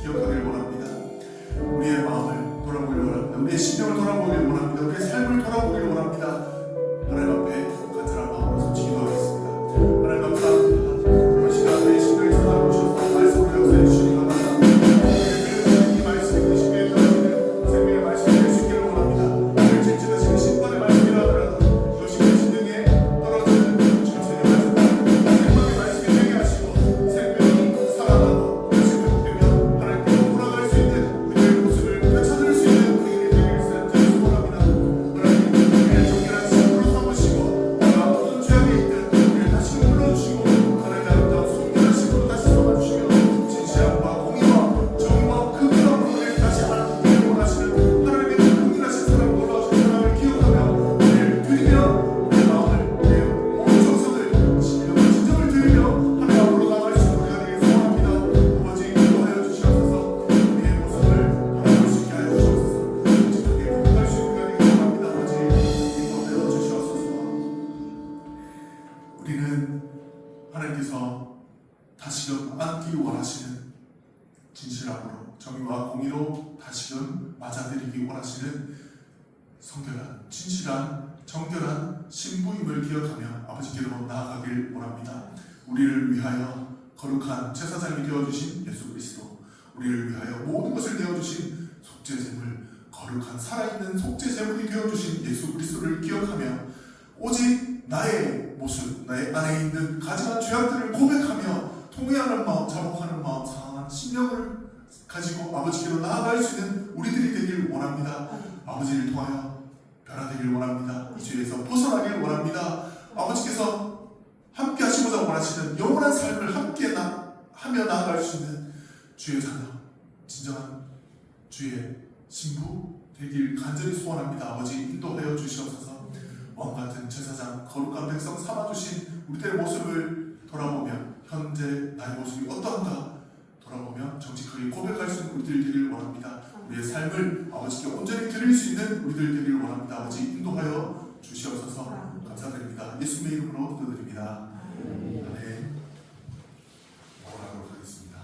기억하기를 원합니다. 우리의 마음을 돌아보기를 원합니다. 우리의 신경을 돌아보기를 원합니다. 우리의 삶을 돌아보기를 원합니다. 하나님 앞에 간절한 마음으로 솔직히 기도하겠습니다. 하나님 감사합니다. 이 시간에 신경을 전하고 주셔서 말씀을 역사해 주시니 감사합니다. 이 말씀이 그 신경에 전하시는 생명의 말씀이 될 수 있기를 원합니다. 오늘 진지하시는 심판의 말씀이라 하더라도 그것이 그 신경에 떨어지는 주님의 말씀, 생명의 말씀이 되게 하시고 생명이 살아나고 그 진실함으로 정의와 공의로 다시금 맞아들이기 원하시는 성결한 진실한 정결한 신부임을 기억하며 아버지께로 나아가길 원합니다. 우리를 위하여 거룩한 제사장이 되어주신 예수 그리스도, 우리를 위하여 모든 것을 내어주신 속죄제물, 거룩한 살아있는 속죄제물이 되어주신 예수 그리스도를 기억하며 오직 나의 모습, 나의 안에 있는 가증한 죄악들을 고백하며 통회하는 마음, 자복하는 마음, 상한 심령을 가지고 아버지께로 나아갈 수 있는 우리들이 되길 원합니다. 아버지를 통하여 변화되길 원합니다. 이 죄에서 벗어나길 원합니다. 아버지께서 함께 하시고자 원하시는 영원한 삶을 함께 하며 나아갈 수 있는 주의 자녀, 진정한 주의 신부 되길 간절히 소원합니다. 아버지 인도하여 주시옵소서. 왕같은 제사장, 거룩한 백성 삼아주신 우리들의 모습을 돌아보며 현재 나의 모습이 어떠한가 돌아보며 정직하게 고백할 수 있는 우리들 되길 원합니다. 우리의 삶을 아버지께 온전히 드릴 수 있는 우리들 되길 원합니다. 아버지 인도하여 주시옵소서. 감사드립니다. 예수님의 이름으로 기도드립니다. 아멘. 오라고 하겠습니다.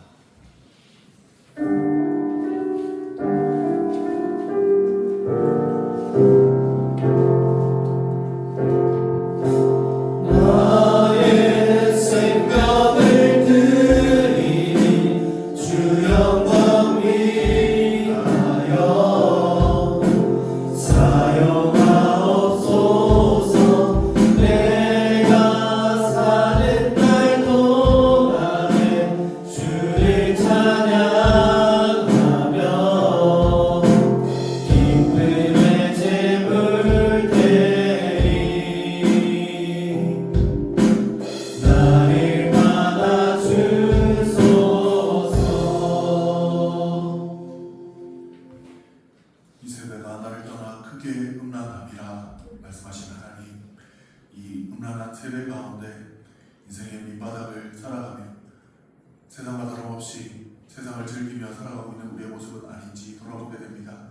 세상과 다름없이 세상을 즐기며 살아가고 있는 우리의 모습은 아닌지 돌아보게 됩니다.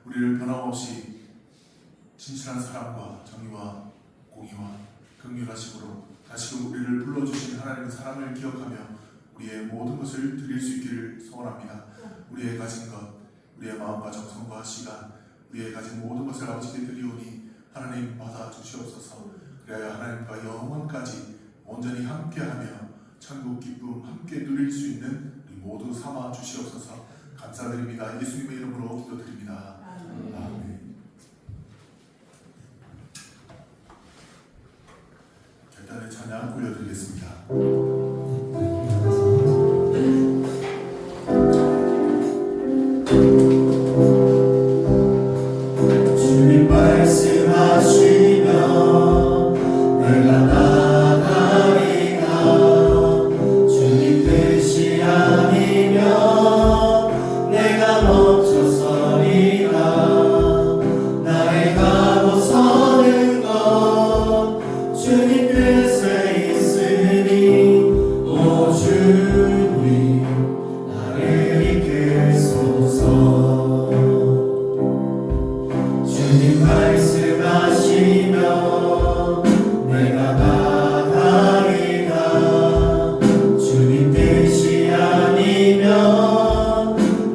우리를 변함없이 진실한 사랑과 정의와 공의와 긍휼하심으로 다시금 우리를 불러주신 하나님의 사랑을 기억하며 우리의 모든 것을 드릴 수 있기를 소원합니다. 우리의 가진 것, 우리의 마음과 정성과 시간, 우리의 가진 모든 것을 아버지께 드리오니 하나님 받아 주시옵소서. 그래야 하나님과 영원까지 온전히 함께하며 천국 기쁨 함께 누릴 수 있는 우리 모두 삼아 주시옵소서. 감사드립니다. 예수님의 이름으로 기도드립니다. 아멘. 결단의 찬양 올려드리겠습니다. 주님 말씀하시며 내가 나가리라. 주님 뜻이 아니면 내가 멈춰서리라. 나의 가고 서는 것 주님 뜻에 있으니 오 주님 나를 이끌소서. 주님 말씀하시며 내가 나가리라. 주님 뜻이 아니면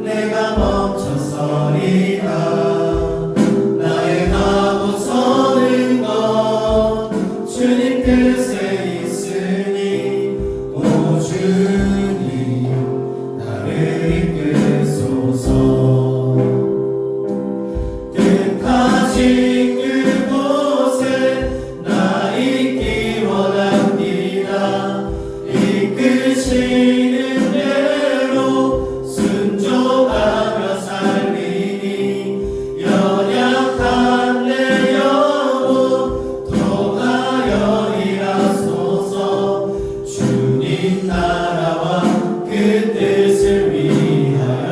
내가 멈춰서리라. 나의 가고 서는 것 주님 뜻에 있으니 오 주님 나를 이끌소서. 끝까지 그곳에 나 있기 원합니다. 이끄시는 대로 순종하며 살리니 연약한 내 영혼 통하여 일하소서. 주님 나라와 그 뜻을 위하여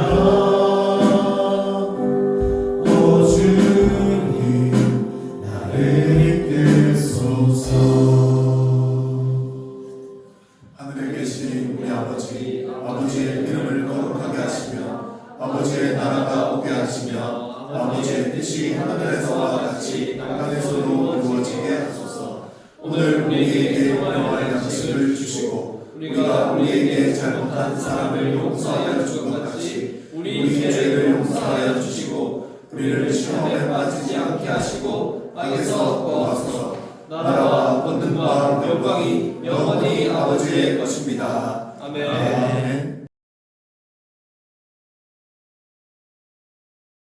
오 주님 나를 이끌소서. 하늘에 계신 우리 아버지, 아버지의 이름을 거룩하게 하시며 아버지의 나라가 오게 하시며 아버지의 뜻이 하늘에서와 같이 땅에서도 이루어지게 하소서. 오늘 우리에게 일용할 양식을 주시고 우리가 우리에게 잘못한 사람을 용서하여 준 것 같이 우리 죄를 용서하여 주시고 우리를 시험에 빠지지 않게 하시고 악에서 구하소서. 나라와 권능과 영광이 영원히 아버지의 것입니다. 아멘.